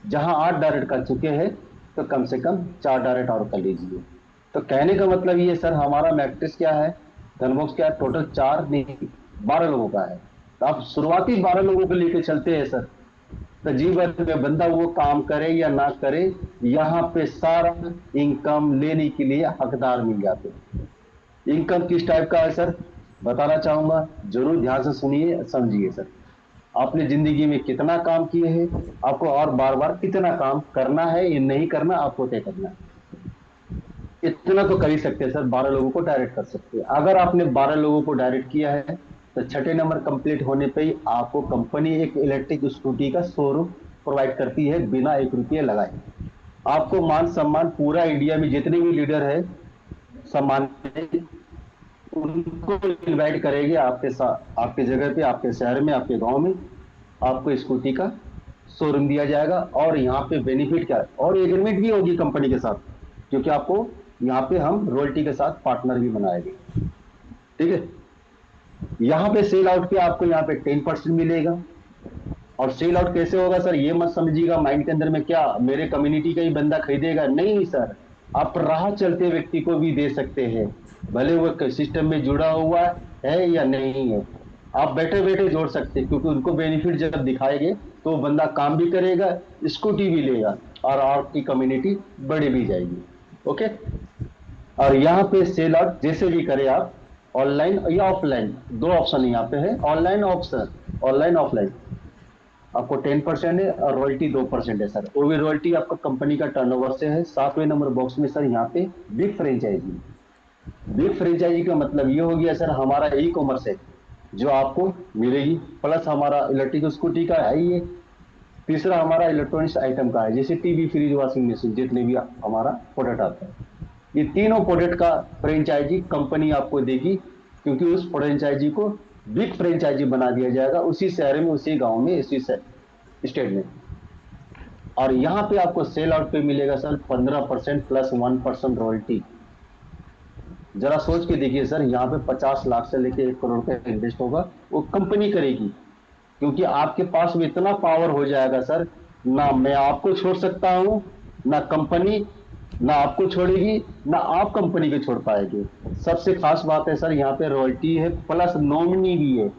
S1: जहां 8 डायरेक्ट कर चुके हैं तो कम से कम 4 डायरेक्ट और कर लीजिए। तो कहने का मतलब ये सर, हमारा मैट्रिक्स क्या है, धनबॉक्स क्या है, टोटल 4 नहीं 12 लोगों का है। तो आप शुरुआती 12 लोगों को लेकर चलते हैं सर, तो जीवन में बंदा वो काम करे या ना करे, यहाँ पे सारा इनकम लेने के लिए हकदार मिल जाते हैं। इनकम किस टाइप का है सर, बताना चाहूंगा, जरूर ध्यान से सुनिए, समझिए सर। आपने जिंदगी में कितना काम किए हैं, आपको और बार बार कितना काम करना है या नहीं करना, आपको तय करना है। इतना तो कर ही सकते हैं सर, 12 लोगों को डायरेक्ट कर सकते हैं। अगर आपने 12 लोगों को डायरेक्ट किया है तो छठे नंबर कंप्लीट होने पे ही आपको कंपनी एक इलेक्ट्रिक स्कूटी का शोरूम प्रोवाइड करती है बिना 1 रुपये लगाए। आपको मान सम्मान पूरा इंडिया में जितने भी लीडर है सम्मान उनको इनवाइट करेंगे आपके साथ, आपके जगह पे, आपके शहर में, आपके गांव में आपको स्कूटी का शोरूम दिया जाएगा। और यहाँ पे बेनिफिट क्या है, और एग्रीमेंट भी होगी कंपनी के साथ, क्योंकि आपको यहाँ पे हम रॉयल्टी के साथ पार्टनर भी बनाएंगे। ठीक है, यहाँ पे सेल आउट पे आपको यहाँ पे 10% मिलेगा। और सेल आउट कैसे होगा सर, ये मत समझिएगा माइंड के अंदर में क्या मेरे कम्युनिटी का ही बंदा खरीदेगा, नहीं सर, आप राह चलते व्यक्ति को भी दे सकते हैं, भले वो सिस्टम में जुड़ा हुआ है या नहीं है, आप बैठे बैठे जोड़ सकते हैं, क्योंकि उनको बेनिफिट जब दिखाएंगे तो बंदा काम भी करेगा, स्कूटी भी लेगा, और आपकी कम्युनिटी बढ़ भी जाएगी। ओके, और यहाँ पे सेल आउट जैसे भी करें आप, ऑनलाइन या ऑफलाइन, दो ऑप्शन यहाँ पे है, ऑनलाइन ऑप्शन, ऑनलाइन ऑफलाइन, आपको 10% है और रॉयल्टी 2% है सर। वो भी रॉयल्टी आपका कंपनी का टर्नओवर से है। 7वें नंबर बॉक्स में सर यहाँ पे बिग फ्रेंचाइजी, बिग फ्रेंचाइजी का मतलब ये हो गया सर हमारा ई कॉमर्स है जो आपको मिलेगी, प्लस हमारा इलेक्ट्रिक स्कूटी का है ये, तीसरा हमारा इलेक्ट्रॉनिक्स आइटम का है, जैसे टीवी, फ्रिज, वॉशिंग मशीन, जितने भी हमारा प्रोडक्ट आता है, ये तीनों प्रोडक्ट का फ्रेंचाइजी कंपनी आपको देगी, क्योंकि उस फ्रेंचाइजी को बिग फ्रेंचाइजी बना दिया जाएगा उसी शहर में, उसी गांव में, उसी स्टेट में। और यहाँ पे आपको सेल आउट पे मिलेगा सर 15% प्लस 1% रॉयल्टी। जरा सोच के देखिए सर, यहाँ पे 50 लाख से लेके 1 करोड़ का इन्वेस्ट होगा, वो कंपनी करेगी, क्योंकि आपके पास में इतना पावर हो जाएगा सर, ना मैं आपको छोड़ सकता हूं, ना कंपनी ना आपको छोड़ेगी, ना आप कंपनी को छोड़ पाएंगे। सबसे खास बात है सर, यहाँ पे रॉयल्टी है प्लस नॉमिनी भी है,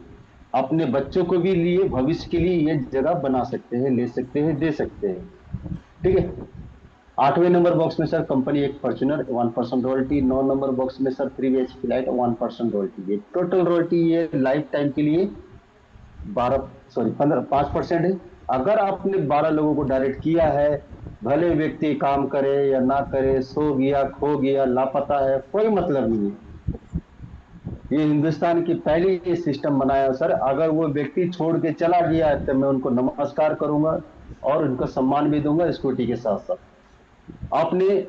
S1: अपने बच्चों को भी लिए भविष्य के लिए ये जगह बना सकते हैं, ले सकते हैं, दे सकते हैं। ठीक है, 8वें नंबर बॉक्स में सर कंपनी एक फॉर्च्यूनर 1% रॉयल्टी, 9 नंबर बॉक्स में सर 3 BHK लाइट 1% रॉयल्टी, ये टोटल रॉयल्टी ये लाइफ टाइम के लिए 5% है। अगर आपने 12 लोगों को डायरेक्ट किया है, भले व्यक्ति काम करे या ना करे, सो गया, खो गया, लापता है, कोई मतलब नहीं है। ये हिंदुस्तान की पहली ये सिस्टम बनाया सर, अगर वो व्यक्ति छोड़ के चला गया है तो मैं उनको नमस्कार करूंगा और उनको सम्मान भी दूंगा स्कूटी के साथ साथ। आपने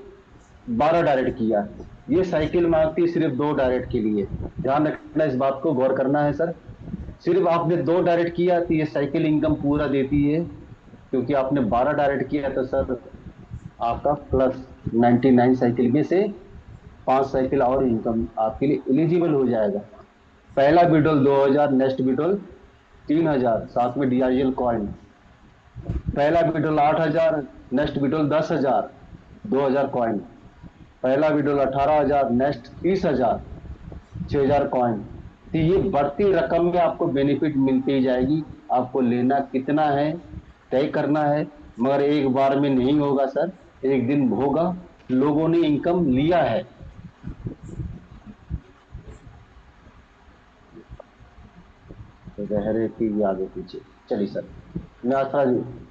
S1: 12 डायरेक्ट किया, ये साइकिल मांगती सिर्फ 2 डायरेक्ट के लिए, ध्यान रखना, इस बात को गौर करना है सर। सिर्फ आपने 2 डायरेक्ट किया तो ये साइकिल इनकम पूरा देती है, क्योंकि आपने 12 डायरेक्ट किया तो सर आपका प्लस 99 साइकिल में से 5 साइकिल और इनकम आपके लिए एलिजिबल हो जाएगा। पहला विड्रॉल 2000, नेक्स्ट विड्रॉल 3000, साथ में DRGL कॉइन। पहला विड्रॉल 8000, नेक्स्ट विड्रॉल 10,000, 2000 कॉइन। पहला विड्रॉल 18,000, नेक्स्ट 30,000, 6,000 कॉइन। तो ये बढ़ती रकम में आपको बेनिफिट मिलती ही जाएगी। आपको लेना कितना है तय करना है, मगर एक बार में नहीं होगा सर, एक दिन होगा। लोगों ने इनकम लिया है, तो गहरे की आगे पीछे। चलिए सर, मैं थोड़ा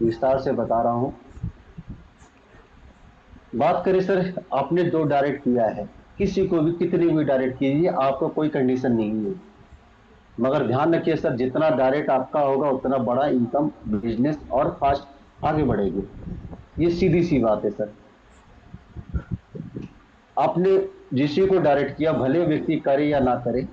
S1: विस्तार से बता रहा हूं। बात करें सर, आपने 2 डायरेक्ट किया है, किसी को भी कितने भी डायरेक्ट कीजिए, आपको कोई कंडीशन नहीं है, मगर ध्यान रखिए सर, जितना डायरेक्ट आपका होगा उतना बड़ा इनकम, बिजनेस और फास्ट आगे बढ़ेगी। ये सीधी सी बात है सर। आपने जिसी को डायरेक्ट किया, भले व्यक्ति करे या ना करे,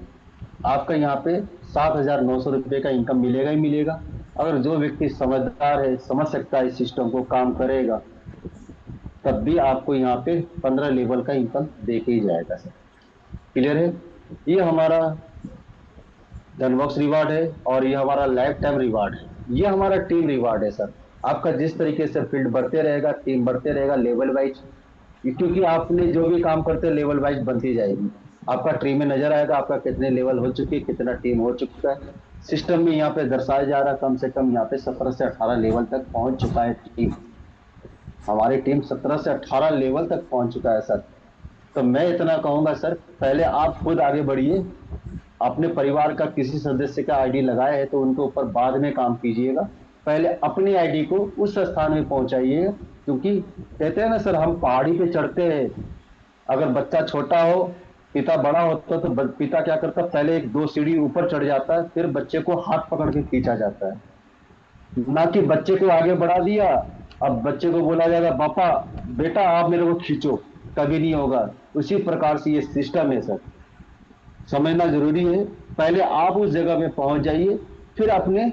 S1: आपका यहाँ पे 7,900 रुपये का इनकम मिलेगा ही मिलेगा। अगर जो व्यक्ति समझदार है, समझ सकता है इस सिस्टम को, काम करेगा, तब भी आपको यहाँ पे 15 लेवल का इनकम दे के ही जाएगा सर। क्लियर है? ये हमारा धनबॉक्स रिवार्ड है और ये हमारा लाइफ टाइम रिवार्ड है। ये हमारा टीम रिवार्ड है सर। आपका जिस तरीके से फील्ड बढ़ते रहेगा, टीम बढ़ते रहेगा लेवल वाइज, क्योंकि आपने जो भी काम करते हैं लेवल वाइज बनती जाएगी। आपका ट्री में नजर आएगा आपका कितने लेवल हो चुके, कितना टीम हो चुका है। सिस्टम में यहाँ पे दर्शाया जा रहा है, कम से कम यहाँ पे 17 से 18 लेवल तक पहुंच चुका है टीम। हमारी टीम 17 से 18 लेवल तक पहुंच चुका है सर। तो मैं इतना कहूंगा सर, पहले आप खुद आगे बढ़िए, अपने परिवार का किसी सदस्य का आईडी लगाया है तो उनके ऊपर बाद में काम कीजिएगा, पहले अपनी आईडी को उस स्थान में पहुंचाइएगा। क्योंकि कहते हैं ना सर, हम पहाड़ी पे चढ़ते हैं, अगर बच्चा छोटा हो पिता बड़ा होता तो पिता क्या करता, पहले एक दो सीढ़ी ऊपर चढ़ जाता है, फिर बच्चे को हाथ पकड़ के खींचा जाता है, ना कि बच्चे को आगे बढ़ा दिया, अब बच्चे को बोला जाएगा पापा बेटा आप मेरे को खींचो, कभी नहीं होगा। उसी प्रकार से ये सिस्टम है सर, समझना जरूरी है। पहले आप उस जगह में पहुंच जाइए, फिर अपने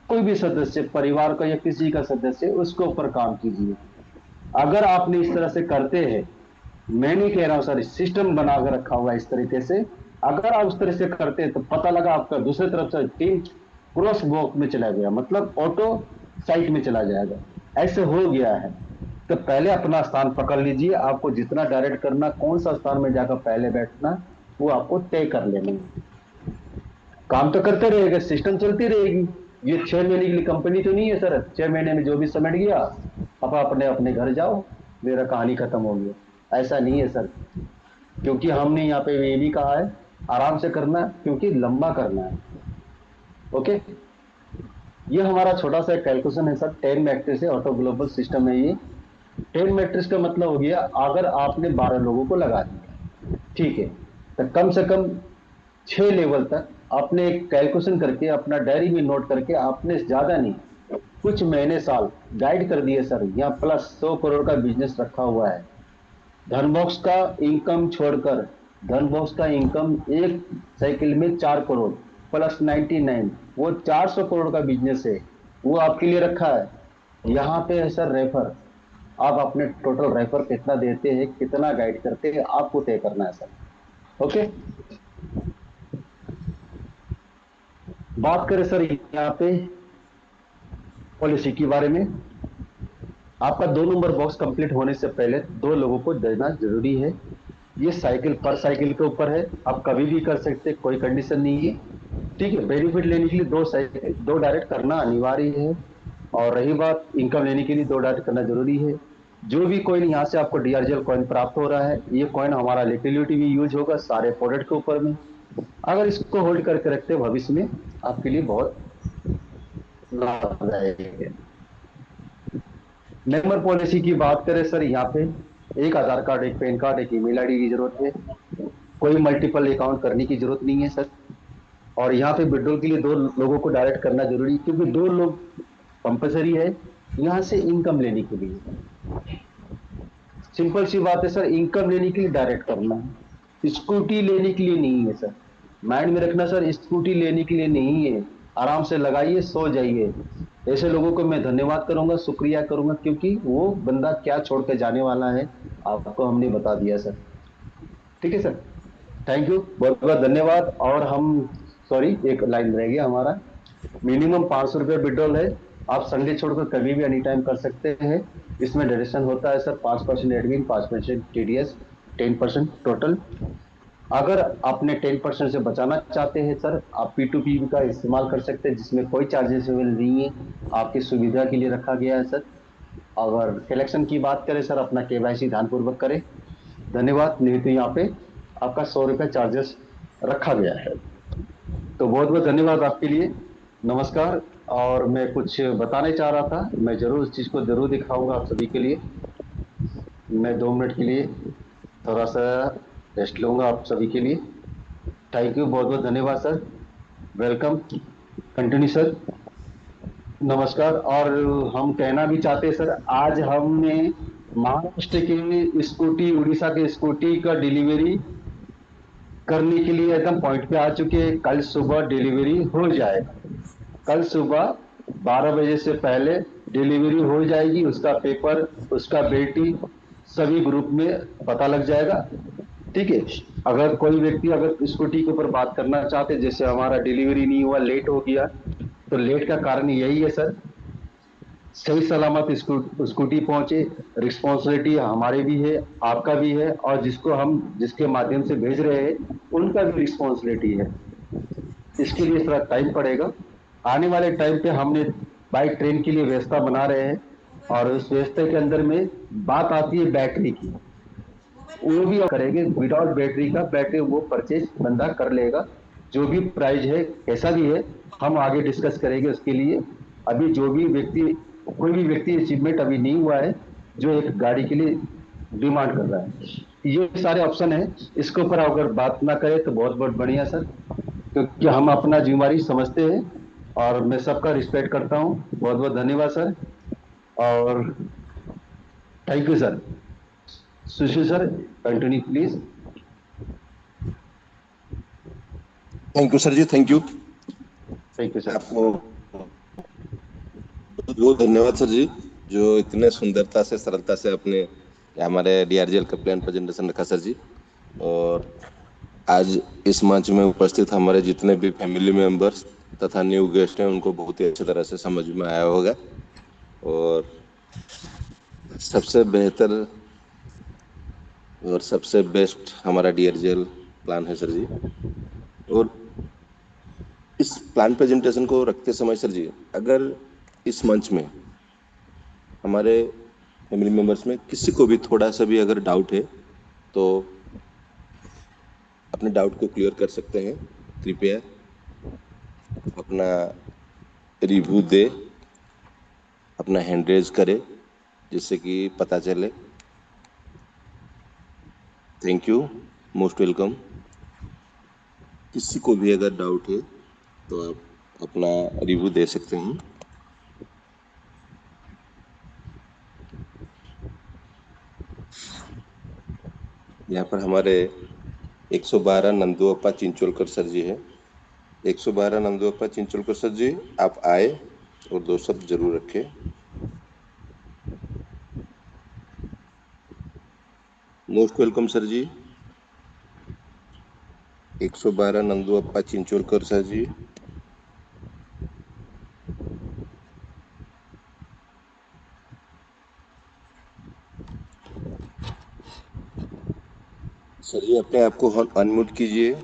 S1: कोई भी सदस्य परिवार का या किसी का सदस्य उसके ऊपर काम कीजिए। अगर आपने इस तरह से करते हैं, मैं नहीं कह रहा हूं सर, सिस्टम बनाकर रखा हुआ है इस तरीके से, अगर आप उस तरह से करते हैं तो पता लगा आपका दूसरी तरफ से टीम क्रॉस वॉक में चला गया, मतलब ऑटो साइट में चला जाएगा, ऐसे हो गया है। तो पहले अपना स्थान पकड़ लीजिए, आपको जितना डायरेक्ट करना, कौन सा स्थान में जाकर पहले बैठना, वो आपको तय कर लेना है। काम तो करते रहेगा, सिस्टम चलती रहेगी। ये 6 महीने के लिए कंपनी तो नहीं है सर, 6 महीने में जो भी समेट गया अब अपने अपने घर जाओ, मेरा कहानी खत्म हो गया, ऐसा नहीं है सर। क्योंकि हमने यहाँ पे ये भी कहा है आराम से करना है, क्योंकि लंबा करना है। ओके, ये हमारा छोटा सा कैलकुलेशन है सर, 10 मैट्रिक्स है, ऑटो ग्लोबल सिस्टम है ये। 10 मैट्रिक्स का मतलब हो गया अगर आपने 12 लोगों को लगा दिया, ठीक है, तो कम से कम 6 लेवल तक आपने एक कैलकुलेशन करके अपना डायरी में नोट करके आपने ज्यादा नहीं कुछ महीने साल गाइड कर दिए सर। यहाँ प्लस 100 करोड़ का बिजनेस रखा हुआ है, धनबॉक्स का इनकम छोड़कर, धनबॉक्स का इनकम एक साइकिल में 4 करोड़ प्लस 99, वो 400 करोड़ का बिजनेस है, वो आपके लिए रखा है। यहाँ पे है सर रेफर, आप अपने टोटल रेफर कितना देते हैं, कितना गाइड करते हैं, आपको तय करना है सर। ओके, बात करें सर यहाँ पे पॉलिसी के बारे में। आपका 2 नंबर बॉक्स कंप्लीट होने से पहले 2 लोगों को देना जरूरी है। ये साइकिल पर साइकिल के ऊपर है, आप कभी भी कर सकते, कोई कंडीशन नहीं है, ठीक है। बेनिफिट लेने के लिए 2 साइकिल 2 डायरेक्ट करना अनिवार्य है, और रही बात इनकम लेने के लिए 2 डायरेक्ट करना जरूरी है। जो भी कॉइन यहाँ से आपको डीआरजीएल कॉइन प्राप्त हो रहा है, ये कॉइन हमारा लिक्विडिटी भी यूज होगा सारे प्रोडक्ट के ऊपर में। अगर इसको होल्ड करके रखते भविष्य में आपके लिए बहुत लाभदायक है। मेंबर पॉलिसी की बात करें सर, यहाँ पे एक आधार कार्ड, एक पैन कार्ड, एक ईमेल आईडी की जरूरत है, कोई मल्टीपल अकाउंट करने की जरूरत नहीं है सर। और यहाँ पे विड्रॉल के लिए 2 लोगों को डायरेक्ट करना जरूरी है, क्योंकि 2 लोग कंपलसरी है यहाँ से इनकम लेने के लिए। सिंपल सी बात है सर, इनकम लेने के लिए डायरेक्ट करना है, स्कूटी लेने के लिए नहीं है सर। माइंड में रखना सर, स्कूटी लेने के लिए नहीं है, आराम से लगाइए सो जाइए। ऐसे लोगों को मैं धन्यवाद करूंगा, शुक्रिया करूंगा, क्योंकि वो बंदा क्या छोड़ के जाने वाला है आपको हमने बता दिया सर। ठीक है सर, थैंक यू, बहुत बहुत धन्यवाद। और हम सॉरी, एक लाइन रह गया हमारा, मिनिमम 500 रुपये विड्रॉल है, आप संडे छोड़कर कभी भी एनी टाइम कर सकते हैं। इसमें डिडक्शन होता है सर 5% एडमिन, 5% टीडीएस, 10% टोटल। अगर आपने 10% से बचाना चाहते हैं सर, आप P2P का इस्तेमाल कर सकते हैं, जिसमें कोई चार्जेसेबल नहीं है, आपकी सुविधा के लिए रखा गया है सर। अगर कलेक्शन की बात करें सर, अपना केवाईसी ध्यानपूर्वक करें, धन्यवाद। नहीं तो यहाँ पे आपका 100 रुपया चार्जेस रखा गया है। तो बहुत बहुत धन्यवाद आपके लिए, नमस्कार। और मैं कुछ बताने चाह रहा था, मैं जरूर उस चीज को जरूर दिखाऊंगा आप सभी के लिए। मैं 2 मिनट के लिए थोड़ा सा रेस्ट लूंगा आप सभी के लिए। थैंक यू, बहुत बहुत धन्यवाद सर, वेलकम, कंटिन्यू सर, नमस्कार। और हम कहना भी चाहते हैं सर, आज हमने महाराष्ट्र की स्कूटी, उड़ीसा के स्कूटी का डिलीवरी करने के लिए एकदम पॉइंट पे आ चुके हैं। कल सुबह डिलीवरी हो जाएगा, कल सुबह 12 बजे से पहले डिलीवरी हो जाएगी। उसका पेपर, उसका बेटी सभी ग्रुप में पता लग जाएगा, ठीक है। अगर कोई व्यक्ति अगर स्कूटी के ऊपर बात करना चाहते, जैसे हमारा डिलीवरी नहीं हुआ, लेट हो गया, तो लेट का कारण यही है सर, सही सलामत स्कूटी पहुंचे, रिस्पॉन्सिबिलिटी हमारी भी है, आपका भी है, और जिसके माध्यम से भेज रहे हैं उनका भी रिस्पॉन्सिबिलिटी है। इसके लिए थोड़ा टाइम पड़ेगा। आने वाले टाइम पे हमने बाई ट्रेन के लिए व्यवस्था बना रहे हैं, और उस व्यवस्था के अंदर में बात आती है बैटरी की, वो भी करेंगे। विदाउट बैटरी का बैटरी वो परचेज बंदा कर लेगा, जो भी प्राइस है कैसा भी है हम आगे डिस्कस करेंगे उसके लिए। अभी जो भी व्यक्ति, कोई भी व्यक्ति अचीवमेंट अभी नहीं हुआ है जो एक गाड़ी के लिए डिमांड कर रहा है। ये सारे ऑप्शन है, इसके ऊपर अगर बात ना करें तो बहुत बहुत बढ़िया सर, क्योंकि हम अपना जिम्मेदारी समझते हैं और मैं सबका रिस्पेक्ट करता हूँ। बहुत बहुत धन्यवाद सर, और thank you sir. Sushil sir, continue please.
S2: Thank you sir ji, thank you
S1: thank you sir.
S2: आपको बहुत बहुत धन्यवाद सर जी, जो इतने सुंदरता से सरलता से अपने हमारे डीआरजीएल का प्लान प्रेजेंटेशन रखा सर जी। और आज इस मंच में उपस्थित हमारे जितने भी फैमिली मेंबर्स तथा न्यू गेस्ट हैं उनको बहुत ही अच्छी तरह से समझ में आया होगा। और सबसे बेहतर और सबसे बेस्ट हमारा डीआरजीएल प्लान है सर जी। और इस प्लान प्रेजेंटेशन को रखते समय सर जी, अगर इस मंच में हमारे फैमिली मेंबर्स में किसी को भी थोड़ा सा भी अगर डाउट है तो अपने डाउट को क्लियर कर सकते हैं। कृपया अपना रिव्यू दे, अपना हैंड रेज करे, जिससे कि पता चले। Thank you, most welcome. किसी को भी अगर डाउट है तो आप अपना रिव्यू दे सकते हैं। यहाँ पर हमारे 112 नंदू अप्पा चिंचोलकर सर जी है। 112 नंदू अप्पा चिंचोलकर सर जी, आप आए और दो शब्द जरूर रखें। मोस्ट वेलकम सर जी। 112 नंदू अप्पा चिंचोलकर सर जी। सर जी, अपने आप को अनम्यूट कीजिए।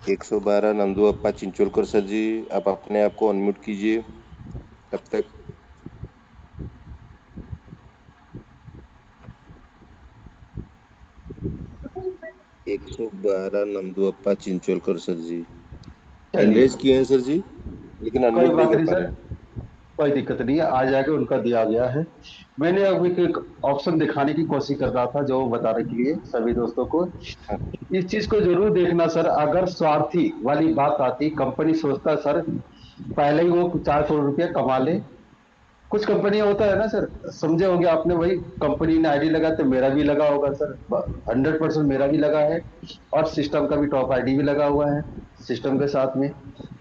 S2: 112 नंदू अप्पा चिंचोलकर सर जी, आप अपने आप को अनम्यूट कीजिए। तब तक 112 नंदू अप्पा चिंचोलकर सर जी हैंड
S1: चलिए,
S2: रेज किए हैं सर जी, लेकिन
S1: कोई
S2: अनम्यूट नहीं
S1: बात
S2: कर
S1: नहीं
S2: पा
S1: सर,
S2: रहे हैं।
S1: कोई दिक्कत नहीं है, आ जाके उनका दिया गया है। मैंने अब एक ऑप्शन दिखाने की कोशिश कर रहा था, जो बताने के लिए सभी दोस्तों को
S2: हाँ,
S1: इस चीज को जरूर देखना सर। अगर स्वार्थी वाली बात आती, कंपनी सोचता सर पहले ही वो 4 करोड़ रुपया कमा ले। कुछ कंपनी होता है ना सर, समझे होंगे आपने, वही कंपनी ने आईडी लगा तो मेरा भी लगा होगा सर, 100% मेरा भी लगा है, और सिस्टम का भी टॉप आईडी भी लगा हुआ है सिस्टम के साथ में।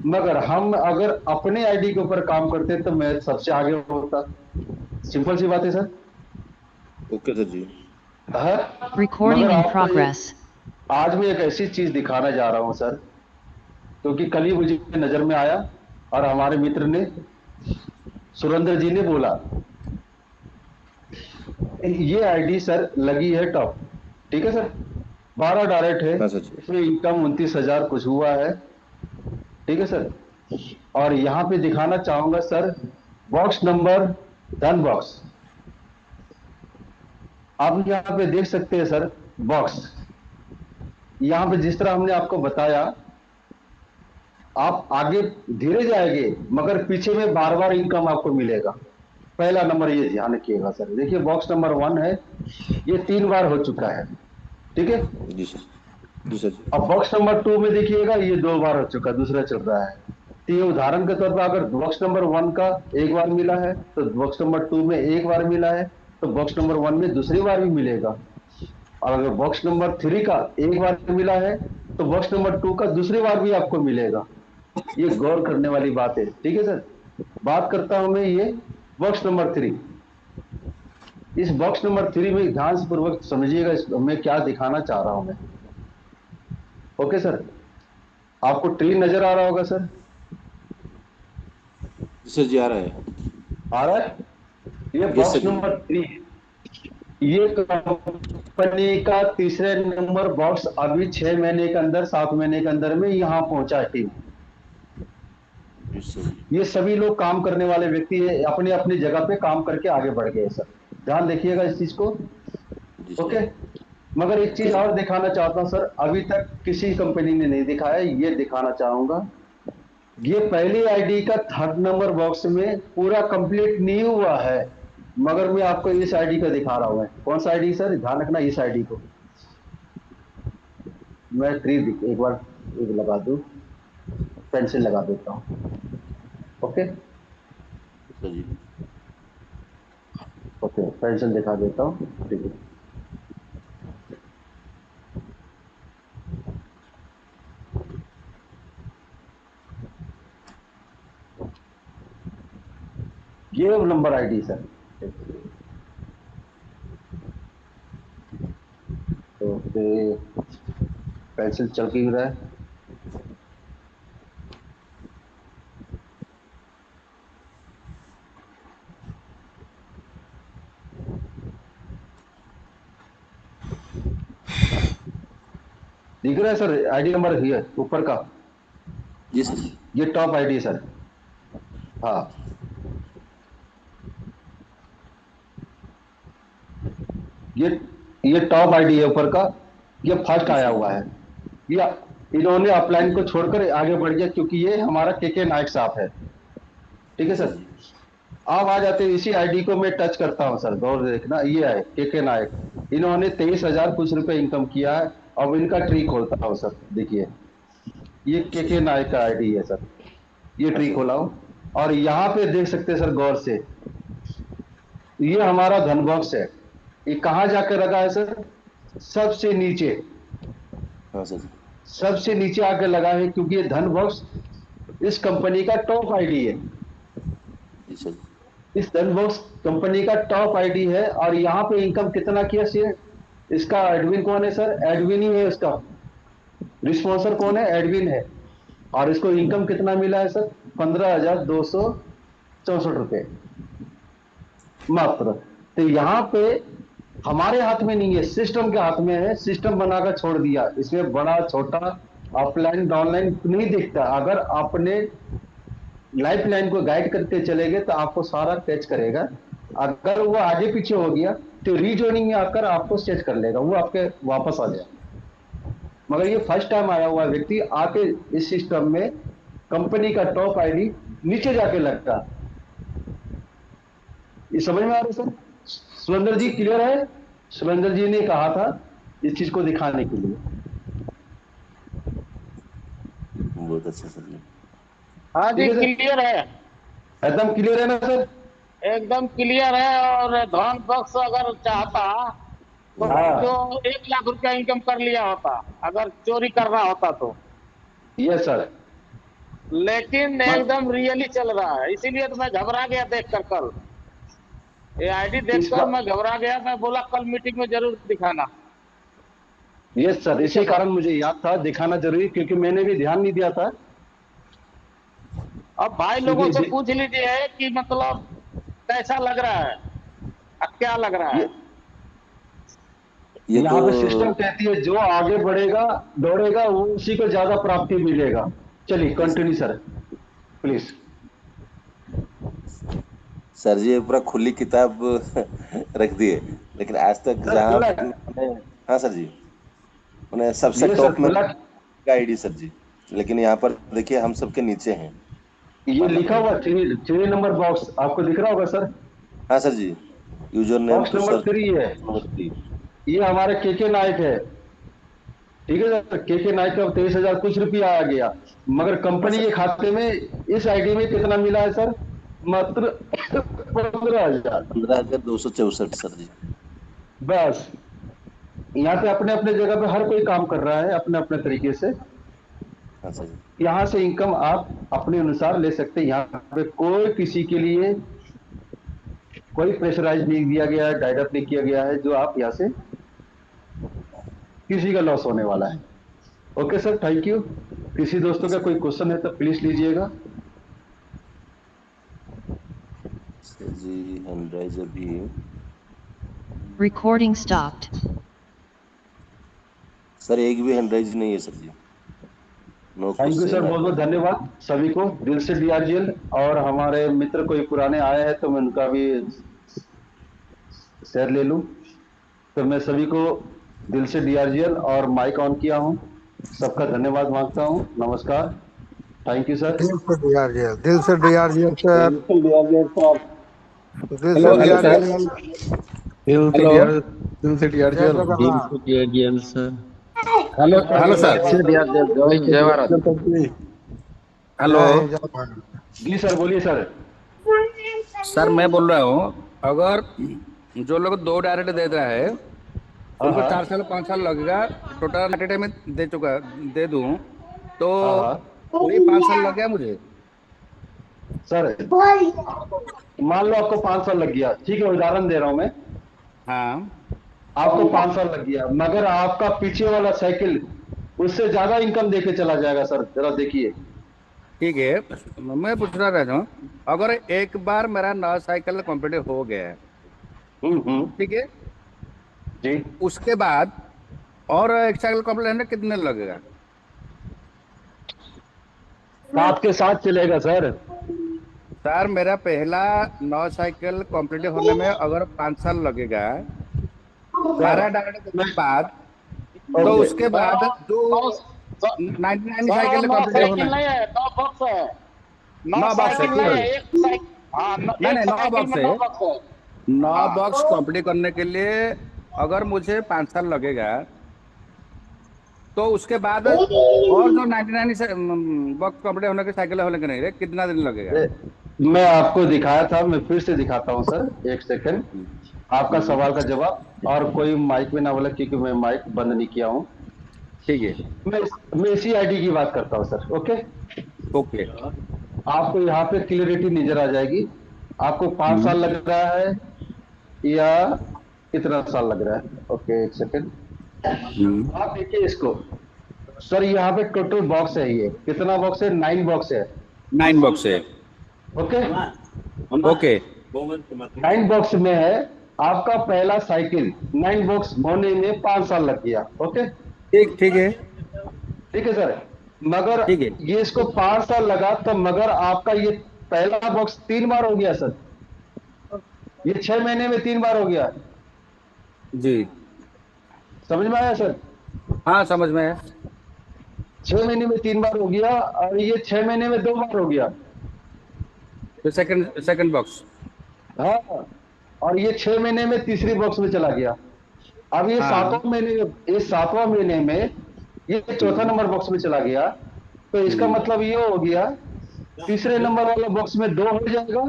S1: मगर हम अगर अपने आईडी के ऊपर काम करते तो मैं सबसे आगे होता। सिंपल सी बात है सर।
S2: ओके सर जी।
S1: हाँ,
S4: Recording
S1: मगर
S4: in
S1: आपको
S4: progress.
S1: आज मैं एक ऐसी चीज दिखाना जा रहा हूं सर, क्योंकि कल ही मुझे नजर में आया, और हमारे मित्र ने, सुरेंद्र जी ने बोला, ये आईडी सर लगी है टॉप, ठीक है सर, 12 डायरेक्ट है,
S2: हाँ सर जी।
S1: इसमें इनकम 29,000 कुछ हुआ है, ठीक है सर। और यहाँ पे दिखाना चाहूंगा sir, box number, done box, आप यहाँ पे देख सकते हैं सर। बॉक्स यहाँ पे जिस तरह हमने आपको बताया, आप आगे धीरे जाएंगे मगर पीछे में बार बार इनकम आपको मिलेगा। पहला नंबर ये ध्यान रखिएगा सर। देखिए बॉक्स नंबर 1 है, ये 3 बार हो चुका है, ठीक है।
S2: जी सर, जी सर जी।
S1: अब बॉक्स नंबर 2 में देखिएगा, ये 2 बार हो चुका, दूसरा चल रहा है। तो ये उदाहरण के तौर पर, अगर बॉक्स नंबर 1 का एक बार मिला है तो बॉक्स नंबर 2 में एक बार मिला है, तो बॉक्स नंबर 1 में दूसरी बार भी मिलेगा। और अगर बॉक्स नंबर 3 का एक बार मिला है तो बॉक्स नंबर 2 का दूसरी बार भी आपको मिलेगा। ये गौर करने वाली बात है, ठीक है सर। बात करता हूं मैं ये बॉक्स नंबर 3। इस बॉक्स नंबर 3 में ध्यान से पूर्वक समझिएगा, मैं क्या दिखाना चाह रहा हूं मैं। ओके सर, आपको ट्री नजर आ रहा होगा सर,
S2: जी सर जी, आ रहा है।
S1: आ रहा है। ये
S2: यस सर
S1: बॉक्स
S2: जी।
S1: नंबर 3, ये कंपनी का तीसरे नंबर बॉक्स अभी 6 महीने के अंदर, 7 महीने के अंदर में यहाँ पहुंचा है टीम।
S2: जी सर जी।
S1: ये सभी लोग काम करने वाले व्यक्ति है, अपने अपनी जगह पे काम करके आगे बढ़ गए सर। ध्यान देखिएगा इस चीज को।
S2: जी सर।
S1: ओके, मगर एक
S2: ओके
S1: चीज
S2: सर।
S1: और दिखाना चाहता हूं सर, अभी तक किसी कंपनी ने नहीं दिखाया, ये दिखाना चाहूंगा। ये पहली आईडी का 3rd नंबर बॉक्स में पूरा कंप्लीट नहीं हुआ है, मगर मैं आपको इस आईडी का दिखा रहा हूँ। कौन सा आईडी सर, ध्यान रखना इस आईडी को। मैं एक बार एक लगा दूं, पेंसिल लगा देता हूँ। ओके
S2: अच्छा जी।
S1: ओके, पेंसिल दिखा देता हूँ, ठीक है। ये number ID sir. Okay, pencil चल क्यों रहा है? दिख रहा है सर आईडी नंबर, ये ऊपर का,
S2: जी सर।
S1: ये टॉप आईडी है सर। हाँ, ये ये टॉप आईडी है ऊपर का, ये फर्स्ट
S2: जी
S1: आया
S2: सर।
S1: हुआ है। ये इन्होंने अपलाइन को छोड़कर आगे बढ़ गया, क्योंकि ये हमारा के नायक साहब है। ठीक है
S2: अच्छा
S1: सर।
S2: जी।
S1: आप आ जाते हैं, इसी आईडी को मैं टच करता हूं सर, गौर से देखना, ये है के नायक। इन्होंने 23,000 कुछ रुपए इनकम किया है। अब इनका ट्री खोलता हूं सर, देखिए ये
S2: अच्छा
S1: के
S2: जी।
S1: नायक का आईडी है सर। ये
S2: हाँ
S1: ट्री
S2: सर।
S1: खोला हूं, और यहाँ पे देख सकते हैं सर गौर से, ये हमारा धन बॉक्स है। ये कहाँ जाकर लगा है सर? सबसे नीचे,
S2: हाँ सर।
S1: सबसे नीचे आकर लगा है, क्योंकि ये धन बॉक्स इस कंपनी का टॉप आईडी है।
S2: जी सर।
S1: इस धनबॉक्स कंपनी का टॉप आईडी है, और यहाँ पे इनकम कितना किया शेयर, इसका एडमिन कौन है सर? एडमिन ही है इसका। रिस्पॉन्सर
S2: जी।
S1: कौन है? एडमिन है। और इसको इनकम कितना मिला है सर? 15,264 रुपए मात्र। तो यहाँ पे हमारे हाथ में नहीं है, सिस्टम के हाथ में है। सिस्टम बनाकर छोड़ दिया, इसमें बड़ा छोटा ऑफलाइन डाउनलाइन नहीं दिखता। अगर आपने लाइफ लाइन को गाइड करते चलेंगे तो आपको सारा कैच करेगा। अगर वो आगे पीछे हो गया तो रीजॉइनिंग में आकर आपको सेट कर लेगा, वो आपके वापस आ जाएगा। मगर ये फर्स्ट टाइम आया हुआ व्यक्ति आके इस सिस्टम में कंपनी का टॉप आईडी नीचे जाके लगता। ये समझ में आ रहा है सर? सुरेंद्र जी
S2: अच्छा जी।
S1: क्लियर है? सुरेंद्र जी ने कहा था इस चीज को दिखाने के लिए।
S2: बहुत अच्छा सर जी।
S3: हाँ
S1: ठीक
S3: जी,
S1: है सर,
S3: क्लियर है।
S1: एकदम क्लियर है ना सर?
S3: एकदम क्लियर है। और धन बख्श अगर चाहता तो जो
S1: हाँ,
S3: 1 लाख रुपया इनकम कर लिया होता, अगर चोरी करना होता तो।
S1: Yes sir.
S3: लेकिन एकदम रियली चल रहा है, इसीलिए तो मैं घबरा गया देखकर कल। ये आईडी
S1: इस
S3: देखकर
S1: बार
S3: मैं घबरा गया। मैं बोला कल मीटिंग में जरूर दिखाना।
S1: यस सर,
S3: ठीक है
S1: इसी
S3: सर।
S1: कारण मुझे याद था दिखाना जरूरी, क्योंकि मैंने भी ध्यान नहीं दिया था।
S3: अब भाई लोगों
S1: क्योंकि
S3: से पूछ लीजिए कि मतलब कैसा लग रहा है, क्या लग रहा
S1: ये
S3: है।
S2: ये तो
S1: यहाँ पे सिस्टम कहती है जो आगे बढ़ेगा, दौड़ेगा, वो उसी को ज्यादा प्राप्ति मिलेगा। चलिए
S2: जी sir.
S1: Continue sir, please.
S2: Sir जी ये पूरा खुली किताब रख दिए, लेकिन आज तक
S1: सर
S2: जहाँ
S1: खुला,
S2: पर मैंने, हाँ सर जी, मैंने सबसे
S1: ये सर
S2: टॉप में
S1: खुला।
S2: आईडी सर जी, लेकिन यहाँ पर देखिए हम सबके नीचे हैं।
S1: ये
S2: मानना
S1: लिखा हुआ
S2: पड़ेगा।
S1: 3 नंबर बॉक्स आपको दिख रहा होगा सर।
S2: हाँ sir ji. User name
S1: box
S2: to
S1: number
S2: search
S1: 3 है।
S2: नंबर 3।
S1: ये हमारे के नायक है। ठीक है सर, के नायक का 23,000 कुछ रुपया आ गया। मगर
S2: हाँ
S1: कंपनी
S2: सर।
S1: के खाते में इस आईडी में कितना मिला है सर? मात्र 15,000।
S2: 15,264 सर जी।
S1: बस। यहाँ पे अपने अपने जगह पे हर कोई काम कर रहा है अपने अपने तरीके से।
S2: हाँ सर जी।
S1: यहाँ से इनकम आप अपने अनुसार ले सकते हैं। यहाँ पे कोई किसी के लिए कोई प्रेशराइज नहीं दिया गया है, गाइड अप नहीं किया गया है, जो आप यहाँ से किसी का लॉस होने वाला है। Okay sir, thank you. किसी दोस्तों का कोई क्वेश्चन है तो प्लीज लीजिएगा।
S2: सर जी हैंड राइज अभी।
S4: Recording stopped.
S2: सर एक भी हैंड राइज नहीं है sir ji. No
S1: thank you sir,
S2: question
S1: बहुत बहुत धन्यवाद सभी को दिल से डीआरजीएल। और हमारे मित्र कोई पुराने आए हैं तो मैं उनका भी शेयर ले लूं। तो मैं सभी को दिल से डीआरजीएल और माइक ऑन किया हूं। सबका धन्यवाद मांगता हूं। नमस्कार। Thank you sir.
S4: दिल से डीआरजीएल, दिल से डीआरजीएल सर,
S3: बिल्कुल डीआरजीएल साहब।
S4: दिल से
S5: हेलो हेलो सर।
S4: डीआरजीएल।
S5: दिल से
S3: हेलो
S5: डीआर दिल से
S4: जय
S5: डीआरजीएल।
S6: दिल
S4: जगन्नाथ।
S6: से केजीएल सर।
S5: हेलो हेलो
S1: जय
S5: सर।
S3: दिल से
S1: भारत।
S3: डीआरजीएल,
S5: दिल
S3: जय
S5: से
S3: जय भारत।
S5: डीआरजीएल कंपनी। हेलो
S4: जय हिंद, जय भारत।
S1: जी सर, बोलिए सर।
S5: सर, मैं बोल रहा हूँ, अगर जो लोग 2 डायरेक्ट दे रहा है
S1: हाँ
S5: उनको
S1: हाँ
S5: 4 साल 5 साल लगेगा, टोटल 90 में दे दूं तो
S1: हाँ हाँ
S5: वही 5 साल लग गया मुझे।
S1: सर, मान लो आपको 5 साल लग गया, ठीक है, उदाहरण दे रहा हूं मैं।
S5: हाँ
S1: आपको 5 साल लग गया, मगर आपका पीछे वाला साइकिल उससे ज्यादा इनकम देके चला जाएगा सर, जरा देखिए।
S5: ठीक है, मैं पूछ रहा हूँ, अगर एक बार मेरा नया साइकिल कंप्लीट हो गया है,
S1: हम्म।
S5: ठीक है,
S1: जी।
S5: उसके बाद और एक साइकिल कंप्लीट होने कितने लगेगा?
S1: साथ के साथ चलेगा सर।
S5: सर, मेरा पहला नौ साइकिल कंप्लीट होने में अगर 5 साल लगेगा,
S1: सर
S5: 12 डायरेक्ट
S1: मैं,
S5: के बाद, तो
S1: ओके।
S5: उसके
S3: सर
S5: बाद
S3: वो
S5: जो
S3: नौ,
S5: 99
S3: सर वो
S5: साइकिल
S3: नौ
S5: कंप्लीट होना
S3: साइकिल
S5: है।
S3: नहीं है, 9 बॉक्स है। 9
S5: 9 बॉक्स है,
S3: साइकिल नहीं
S5: केवल?
S3: है, एक साइकिल। हाँ,
S5: नहीं
S3: एक
S5: नहीं, नौ
S3: साइकिल
S5: बॉक्स
S3: में
S5: है।
S3: 9 बॉक्स है।
S5: 9 बॉक्स
S3: हाँ
S5: कंप्लीट करने के लिए अगर मुझे 5 साल लगेगा, तो उसके बाद और जो 99 बॉक्स कंप्लीट होने के साइकिल होने के नहीं रहे, कितना दिन लगेगा?
S1: ए, मैं आपको दिखाया था, मैं फिर से दिखाता हूं सर, एक सेकंड। आपका
S5: हम्म,
S1: सवाल का जवाब, और कोई माइक में ना बोला, क्योंकि मैं माइक बंद नहीं किया हूं।
S5: ठीक है।
S1: मैं मैं इसी आईडी की बात करता हूं सर, ओके।
S5: ओके।
S1: आपको यहाँ पे क्लियरिटी नजर आ जाएगी। आपको 5 साल
S5: हम्म,
S1: लग रहा है या कितना साल लग रहा है? ओके, एक सेकंड।
S5: हम्म,
S1: आप देखिए इसको सर, यहाँ पे टोटल बॉक्स है, ये कितना बॉक्स है? 9 बॉक्स है।
S5: 9 बॉक्स है।
S1: Okay,
S5: okay.
S1: 9 बॉक्स में है। आपका पहला साइकिल 9 बॉक्स होने में 5 साल लग गया, ओके।
S5: ठीक ठीक है।
S1: ठीक है सर, मगर
S5: ठीक है।
S1: ये इसको 5 साल लगा, तो मगर आपका ये पहला बॉक्स 3 बार हो गया सर। ये 6 महीने में 3 बार हो गया।
S5: जी।
S1: समझ में आया सर?
S5: हाँ, समझ में है।
S1: 6 महीने में 3 बार हो गया, और ये 6 महीने में 2 बार हो गया।
S5: तो सेकंड सेकंड बॉक्स।
S1: हाँ, और ये 6 महीने में तीसरी बॉक्स में चला गया। अब ये
S5: हाँ।
S1: सातवां महीने, ये 7वां महीने में ये चौथा
S5: हम्म,
S1: नंबर बॉक्स में चला गया। तो इसका
S5: हम्म,
S1: मतलब ये हो गया, तीसरे नंबर वाला बॉक्स में 2 हो जाएगा,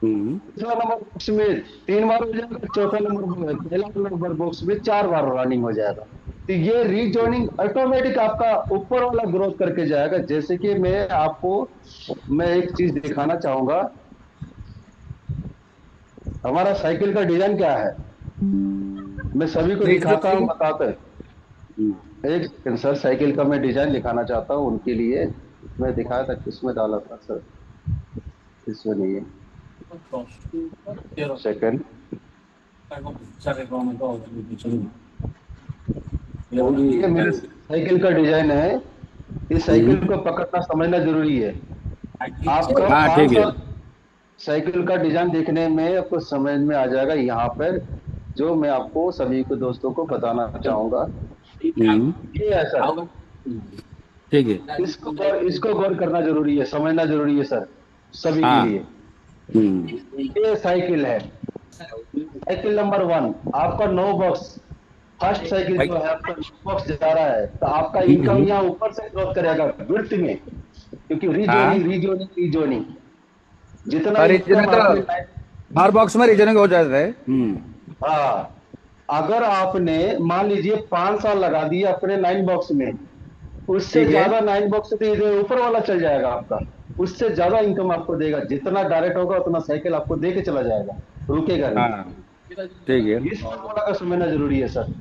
S5: हम्म।
S1: तीसरा नंबर बॉक्स में 3 बार हो जाएगा, चौथा नंबर पहला नंबर बॉक्स में 4 बार रनिंग हो जाएगा। तो ये रीजॉइनिंग ऑटोमेटिक आपका ऊपर वाला ग्रोथ करके जाएगा। जैसे कि मैं एक चीज दिखाना चाहूंगा। हमारा साइकिल का डिजाइन क्या है, मैं सभी को
S5: नहीं,
S1: दिखाता हूँ, बताते हैं।
S5: हम्म,
S1: एक सेकंड सर, साइकिल का मैं डिजाइन दिखाना चाहता हूँ उनके लिए। मैं दिखाया था, किसमें डाला था सर? इसमें नहीं है, सेकंड। ये मेरे साइकिल का डिजाइन है। इस
S5: हम्म।
S1: साइकिल को पकड़ना समझना जरूरी है। आपका
S5: हाँ,
S1: पांच
S5: ठीक है।
S1: साल साइकिल का डिजाइन देखने में आपको समझ में आ जाएगा। यहाँ पर जो मैं आपको सभी को दोस्तों को बताना चाहूंगा,
S5: हम्म,
S1: ये है सर।
S5: ठीक है।
S1: इसको गौर करना जरूरी है, समझना जरूरी है सर, सभी के
S5: हाँ।
S1: लिए।
S5: हम्म,
S1: ये साइकिल है, साइकिल नंबर 1। आपका 9 बॉक्स, फर्स्ट साइकिल
S5: भाई।
S1: जो है आपका 9 बॉक्स जा रहा है, तो आपका इनकम
S5: हम्म,
S1: यहाँ ऊपर से ग्रोथ करेगा विड्थ में, क्योंकि
S5: हाँ।
S1: रीजोनिंग रीजोनिंग रीजोनिंग जितना
S5: और रीजनिंग
S1: इनकम
S5: तो
S1: आपने
S5: हर बॉक्स में रीजनिंग हो जाता है। हम्म।
S1: हाँ, अगर आपने मान लीजिए 5 साल लगा दिए अपने 9 बॉक्स में, उससे
S5: ठीक है।
S1: ज्यादा 9 बॉक्स से तो इधर ऊपर वाला चल जाएगा आपका। उससे ज्यादा इनकम आपको देगा, जितना डायरेक्ट होगा उतना साइकिल आपको दे के चला जाएगा, रुकेगा नहीं।
S5: हाँ, ठीक है।
S1: इस फॉर्मूला का समझना जरूरी है सर।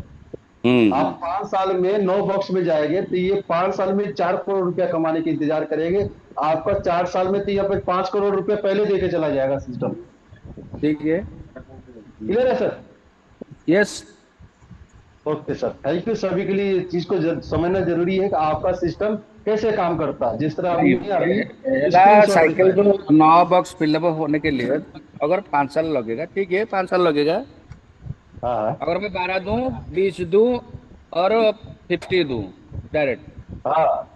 S5: हम्म।
S1: आप 5 साल में 9 बॉक्स में जाएंगे, तो ये 5 साल में 4 करोड़ रुपया कमाने के इंतजार करेंगे। आपका 4 साल में तो यहाँ पे 5 करोड़ रुपया पहले दे के चला जाएगा सिस्टम।
S5: ठीक है।
S1: क्लियर है sir?
S5: Yes.
S1: Okay sir, thank you. सभी के लिए इस चीज को समझना जरूरी है कि आपका सिस्टम कैसे काम करता है, जिस तरह
S5: नहीं,
S1: आपने अभी
S5: पहला
S1: स्क्रीनशॉट
S5: साइकिल
S1: दिखाया।
S5: जो 9 बॉक्स फिलअप होने के लिए अगर 5 साल लगेगा, ठीक है, 5 साल लगेगा।
S1: हाँ हाँ
S5: अगर मैं 12 दूं, 20 दूं और 50 दूं डायरेक्ट,
S1: हाँ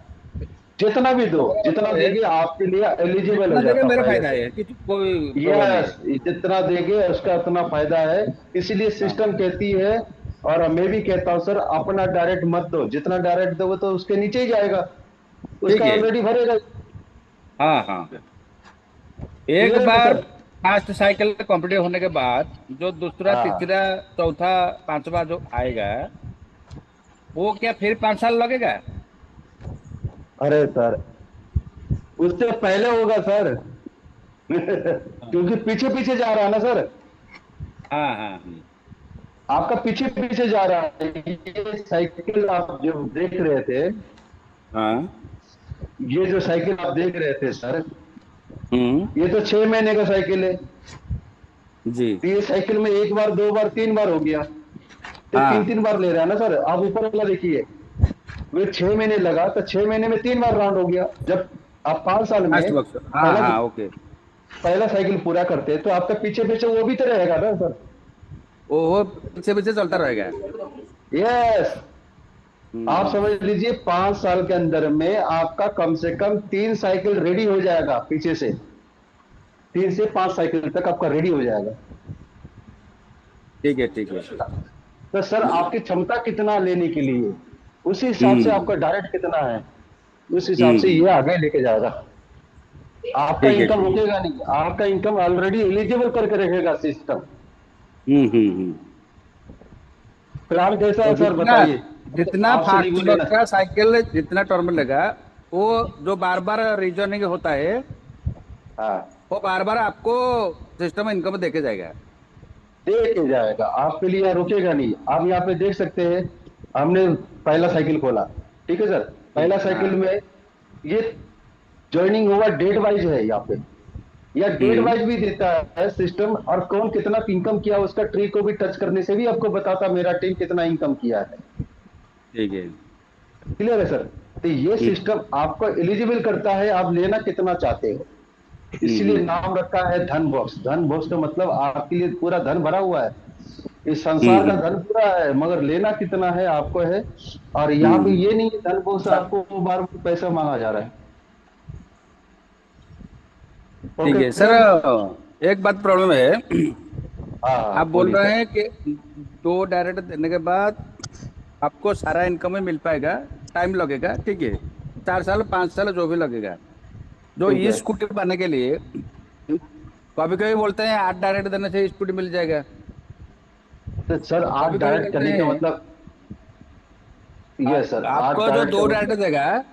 S1: जितना भी दो, जितना देंगे आपके लिए एलिजिबल हो
S5: जितना देगा
S1: जाता
S5: मेरा
S1: पहले
S5: फायदा
S1: से।
S5: है कि कोई प्रॉब्लम नहीं है।
S1: यस, जितना देंगे उसका उतना फायदा है। इसलिए
S5: हाँ
S1: सिस्टम कहती है, और मैं भी कहता हूँ सर, अपना डायरेक्ट मत दो। जितना डायरेक्ट दोगे तो उसके नीचे ही जाएगा,
S5: ठीक
S1: उसका
S5: है।
S1: ऑलरेडी भरेगा।
S5: हाँ हाँ। एक
S1: क्लियर है ना
S5: बार
S1: सर?
S5: फास्ट साइकिल कंप्लीट होने के बाद जो दूसरा
S1: हाँ।
S5: तीसरा चौथा पांचवा जो आएगा, वो क्या फिर 5 साल लगेगा?
S1: अरे सर, उससे पहले होगा सर।
S5: हाँ
S1: क्योंकि पीछे पीछे जा रहा है ना सर,
S5: हाँ हाँ।
S1: आपका पीछे पीछे जा रहा है। ये साइकिल आप जो देख रहे थे,
S5: हाँ।
S1: ये जो साइकिल आप देख रहे थे सर,
S5: हम्म।
S1: ये तो 6 महीने का साइकिल है।
S5: जी।
S1: तो ये साइकिल में एक बार, दो बार, 3 बार हो गया, तो तीन
S5: हाँ।
S1: तीन बार ले रहा है ना सर। आप ऊपर वाला देखिए, वे 6 महीने लगा तो 6 महीने में 3 बार राउंड हो गया। जब आप 5 साल
S5: फास्ट
S1: में
S5: बॉक्स, हाँ
S1: पहला
S5: हाँ, ओके।
S1: पहला साइकिल पूरा करते हैं, तो आपका पीछे पीछे वो भी तो रहेगा ना सर।
S5: वो पीछे पीछे चलता रहेगा।
S1: यस। आप
S5: हम्म।
S1: समझ लीजिए 5 साल के अंदर में आपका कम से कम 3 साइकिल रेडी हो जाएगा पीछे से। 3 से 5 साइकिल तक आपका रेडी हो जाएगा।
S5: ठीक है ठीक है।
S1: तो सर आपकी क्षमता कितना लेने के लिए, उसी हिसाब से
S5: हम्म
S1: आपका डायरेक्ट कितना है, उस हिसाब से ये आगे लेके जाएगा। आपका
S5: ठीक है
S1: इनकम
S5: ठीक है।
S1: रुकेगा नहीं, आपका इनकम ऑलरेडी एलिजिबल करके रखेगा सिस्टम।
S5: हम्म।
S1: प्लान कैसा
S5: तो
S1: है सर
S5: जितना
S1: बताइए?
S5: जितना
S1: आपसे नहीं
S5: फास्ट
S1: बोले
S5: वर्क
S1: ना।
S5: का साइकिल जितना टर्म लेगा, वो जो बार बार रीजनिंग होता है,
S1: हाँ,
S5: वो बार बार आपको सिस्टम इनकम देके जाएगा।
S1: दे के जाएगा आपके लिए, रुकेगा नहीं। आप यहाँ पे देख सकते हैं, हमने पहला साइकिल खोला, ठीक है सर। पहला साइकिल
S5: हाँ।
S1: में ये ज्वाइनिंग हुआ, डेट वाइज है यहाँ पे, या डेट
S5: हम्म।
S1: वाइज भी देता है सिस्टम। और कौन कितना इनकम किया, उसका ट्री को भी टच करने से भी आपको बताता मेरा टीम कितना इनकम किया है।
S5: ठीक है।
S1: क्लियर है सर? तो ये
S5: हम्म
S1: सिस्टम आपको एलिजिबल करता है, आप लेना कितना चाहते हो। इसलिए
S5: हम्म
S1: नाम रखा है धन बॉक्स। धन बॉक्स का मतलब आपके लिए पूरा धन भरा हुआ है। इस संसार का
S5: हम्म
S1: धन पूरा है, मगर लेना कितना है आपको है। और यहाँ पे
S5: हम्म।
S1: ये नहीं है धन बॉक्स आपको बार बार पैसा मांगा जा रहा है।
S5: ठीक
S1: ओके
S5: है सर,
S1: सर।
S5: एक बात प्रॉब्लम है।
S1: हाँ
S5: आप बोल
S1: बोलिए
S5: रहे
S1: सर।
S5: हैं कि 2 डायरेक्ट देने के बाद आपको सारा इनकम में मिल पाएगा, टाइम लगेगा, ठीक है, 4 साल 5 साल जो भी लगेगा। जो
S1: ठीक
S5: ई
S1: है।
S5: स्कूटी बनाने के लिए कभी कभी बोलते हैं 8 डायरेक्ट देने से स्कूटी मिल जाएगा,
S1: तो सर आप
S5: कभी कभी
S1: डायरेक्ट
S5: बोलते
S1: करने का
S5: हैं
S1: मतलब, ये सर आप
S5: आपको जो
S1: डायरेक्ट
S5: दो
S1: का
S5: डायरेक्ट
S1: मतलब।
S5: देगा,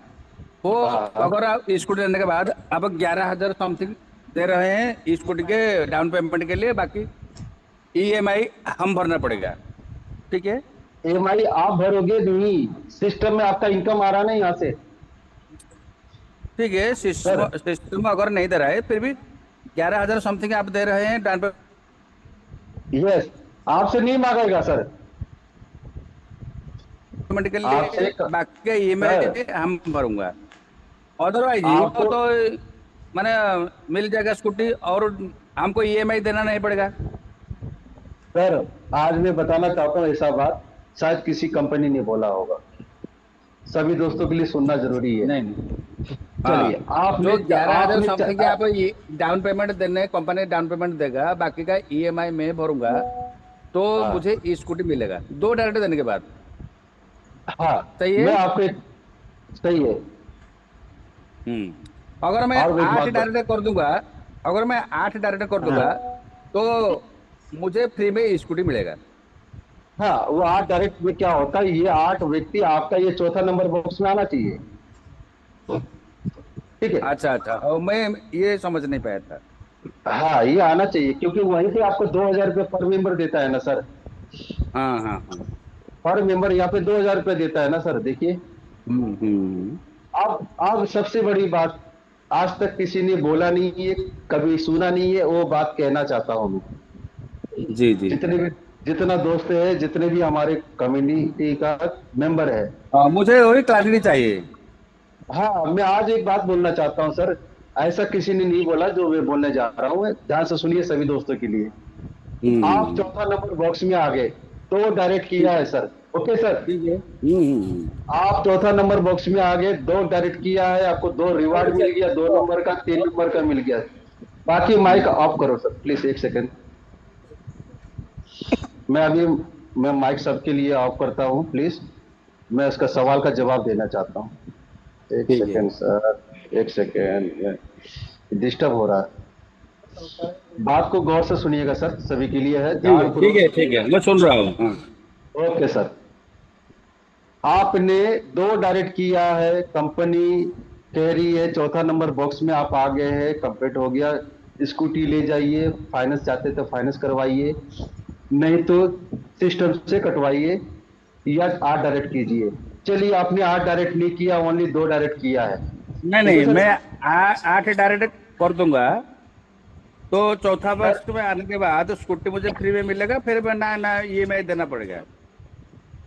S5: वो
S1: हाँ हाँ।
S5: अगर आप स्कूटी लेने के बाद आप 11,000 समथिंग दे रहे हैं स्कूटी के डाउन पेमेंट के लिए, बाकी ईएमआई हम भरना पड़ेगा, ठीक है।
S1: ईएमआई आप भरोगे नहीं, सिस्टम में आपका इनकम आ रहा ना यहाँ से
S5: ठीक है,
S1: सर।
S5: सिस्टम सिस्टम अगर नहीं दे रहा है फिर भी 11,000 समथिंग आप दे रहे हैं डाउन
S1: यस, आपसे नहीं मांगेगा सर।
S5: पेमेंट के
S1: आपसे
S5: लिए, बाकी का
S1: सर,
S5: ईएमआई हम भरूंगा। अदरवाइज वो
S1: आपको
S5: तो मैंने मिल जाएगा स्कूटी, और हमको ईएमआई देना नहीं पड़ेगा।
S1: सर, आज मैं बताना चाहता हूँ ऐसा बात शायद किसी कंपनी ने बोला होगा, सभी दोस्तों के लिए सुनना जरूरी है।
S5: नहीं नहीं।
S1: चलिए,
S5: हाँ, जो 11,000
S1: आपने
S5: समथिंग आप ये डाउन पेमेंट देने, कंपनी डाउन पेमेंट देगा, बाकी का ईएमआई में भरूंगा, तो
S1: हाँ
S5: मुझे ई स्कूटी मिलेगा 2 डायरेक्ट देने के बाद।
S1: हाँ,
S5: सही है।
S1: मैं आपको सही है।
S5: अगर मैं
S1: और एक
S5: आठ
S1: बात
S5: डायरेक्ट कर दूंगा, अगर मैं 8 डायरेक्ट कर दूंगा,
S1: हाँ
S5: तो मुझे फ्री में स्कूटी मिलेगा।
S1: हाँ, वो 8 डायरेक्ट में क्या होता है, ये 8 व्यक्ति आपका ये चौथा नंबर बॉक्स में आना चाहिए, ठीक है।
S5: अच्छा अच्छा, और मैं ये समझ नहीं पाया था।
S1: हाँ, ये आना चाहिए, क्योंकि वहीं पे आपको 2,000 रुपये पर मेंबर देता है ना सर।
S5: हाँ हाँ हाँ।
S1: पर मेंबर यहाँ पे 2,000 रुपये देता है ना सर, देखिए।
S5: हम्म।
S1: अब सबसे बड़ी बात, आज तक किसी ने बोला नहीं है, कभी सुना नहीं है, वो बात कहना चाहता हूँ मैं।
S5: जी जी।
S1: जितने भी, जितना दोस्त है, जितने भी हमारे कम्युनिटी का मेंबर है,
S5: हाँ, मुझे वही क्लैरिटी चाहिए।
S1: हाँ, मैं आज एक बात बोलना चाहता हूँ सर। ऐसा किसी ने नहीं बोला जो मैं बोलने जा रहा हूँ, ध्यान से सुनिए सभी दोस्तों के लिए। आप
S5: हम्म।
S1: चौथा नंबर बॉक्स में आ गए, दो डायरेक्ट किया है सर। ओके सर,
S5: ठीक है।
S1: आप चौथा नंबर बॉक्स में आ गए, दो डायरेक्ट किया है, आपको दो रिवार्ड मिल गया, 2 नंबर का, 3 नंबर का मिल गया। बाकी माइक ऑफ करो सर प्लीज, 1 सेकेंड। मैं माइक सबके लिए ऑफ करता हूँ प्लीज। मैं उसका सवाल का जवाब देना चाहता हूँ। एक
S5: ठीक है।
S1: सेकेंड सर, 1 सेकेंड, डिस्टर्ब हो रहा है। बात को गौर से सुनिएगा सर, सभी के लिए है, ध्यान
S5: ठीक है, ठीक है, मैं सुन रहा हूँ। हाँ।
S1: ओके सर, आपने दो डायरेक्ट किया है, कंपनी कह रही है चौथा नंबर बॉक्स में आप आ गए हैं, कंप्लीट हो गया। स्कूटी ले जाइए, फाइनेंस चाहते तो फाइनेंस करवाइए, नहीं तो सिस्टम से कटवाइए, या 8 डायरेक्ट कीजिए। चलिए, आपने 8 डायरेक्ट नहीं किया, ओनली 2 डायरेक्ट किया है।
S5: नहीं
S1: ठीक है
S5: नहीं,
S1: सर।
S5: मैं 8 डायरेक्ट कर दूंगा, तो चौथा
S1: सर,
S5: बॉक्स में आने के बाद स्कूटी मुझे फ्री में मिलेगा, फिर मैं ना EMI देना पड़ेगा?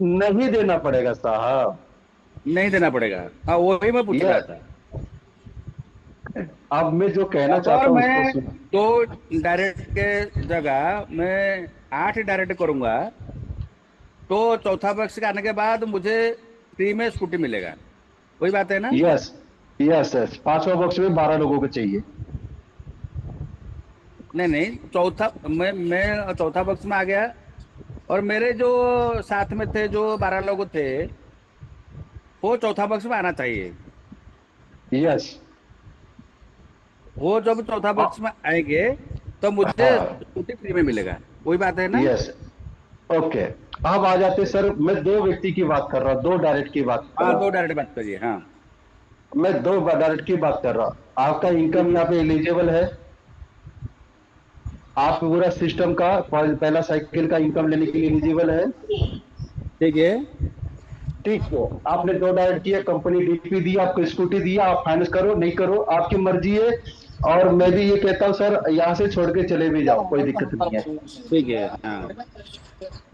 S1: नहीं देना पड़ेगा साहब।
S5: नहीं देना पड़ेगा। हाँ, वही मैं पूछ रहा
S1: यह
S5: था।
S1: अब मैं जो कहना
S5: अगर
S1: चाहता हूँ उसको
S5: मैं
S1: सुन।
S5: 2 डायरेक्ट के जगह मैं 8 डायरेक्ट करूंगा, तो चौथा बॉक्स के आने के बाद मुझे फ्री में स्कूटी मिलेगा, वही बात है ना?
S1: यस, यस यस, 5वां बॉक्स में 12 लोगों को चाहिए।
S5: नहीं नहीं, मैं चौथा बॉक्स में आ गया, और मेरे जो साथ में थे, जो 12 लोग थे, वो चौथा बॉक्स में आना चाहिए।
S1: यस।
S5: वो जब चौथा बॉक्स में आएंगे तो मुझे
S1: हाँ,
S5: स्कूटी फ्री में मिलेगा, वही बात है ना?
S1: यस। ओके, अब आ जाते सर, मैं 2 व्यक्ति की बात कर रहा हूँ, 2 डायरेक्ट की बात कर
S5: हाँ,
S1: रहा
S5: 2
S1: हूँ।
S5: डायरेक्ट बात करिए। हाँ।
S1: मैं 2 डायरेक्ट की बात कर रहा हूँ। आपका इनकम यहाँ पे एलिजिबल है, आप पूरा सिस्टम का पहला साइकिल का इनकम लेने के लिए एलिजिबल है।
S5: ठीक है।
S1: ठीक है, आपने 2 डायरेक्ट किया, कंपनी डीपी दी, आपको स्कूटी दिया, आप फाइनेंस करो नहीं करो आपकी मर्जी है। और मैं भी ये कहता हूँ सर, यहाँ से छोड़ के चले भी जाओ, कोई दिक्कत नहीं है।
S5: ठीक है। हाँ।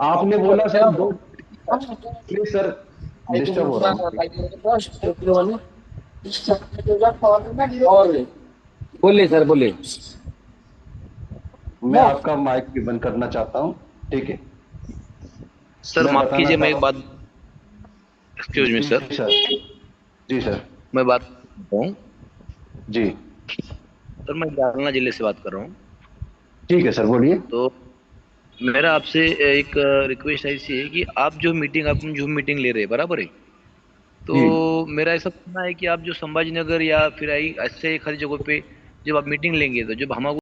S1: आपने बोला सर दो, प्लीज सर, डिस्टर्ब हो रहा हूँ।
S5: बोलिए सर, बोलिए।
S1: मैं आपका माइक भी बंद करना चाहता हूँ। ठीक है,
S6: सर
S1: मैं
S6: माफ
S1: बताना
S6: कीजिए, मैं एक
S1: चाहता
S6: बात, एक्सक्यूज मी
S1: हूँ।
S6: सर,
S1: जी सर, जी सर,
S6: मैं बात कर रहा हूँ।
S1: जी
S6: सर मैं जालना जिले से बात कर रहा हूँ।
S1: ठीक है सर, बोलिए।
S6: तो मेरा आपसे एक रिक्वेस्ट ऐसी है कि आप जो मीटिंग, आप जूम मीटिंग ले रहे हैं, बराबर है? तो
S1: जी
S6: मेरा ऐसा कहना है कि आप जो संभाजी नगर या फिर ऐसे एक हर जगह पे जब आप मीटिंग लेंगे, तो जब हम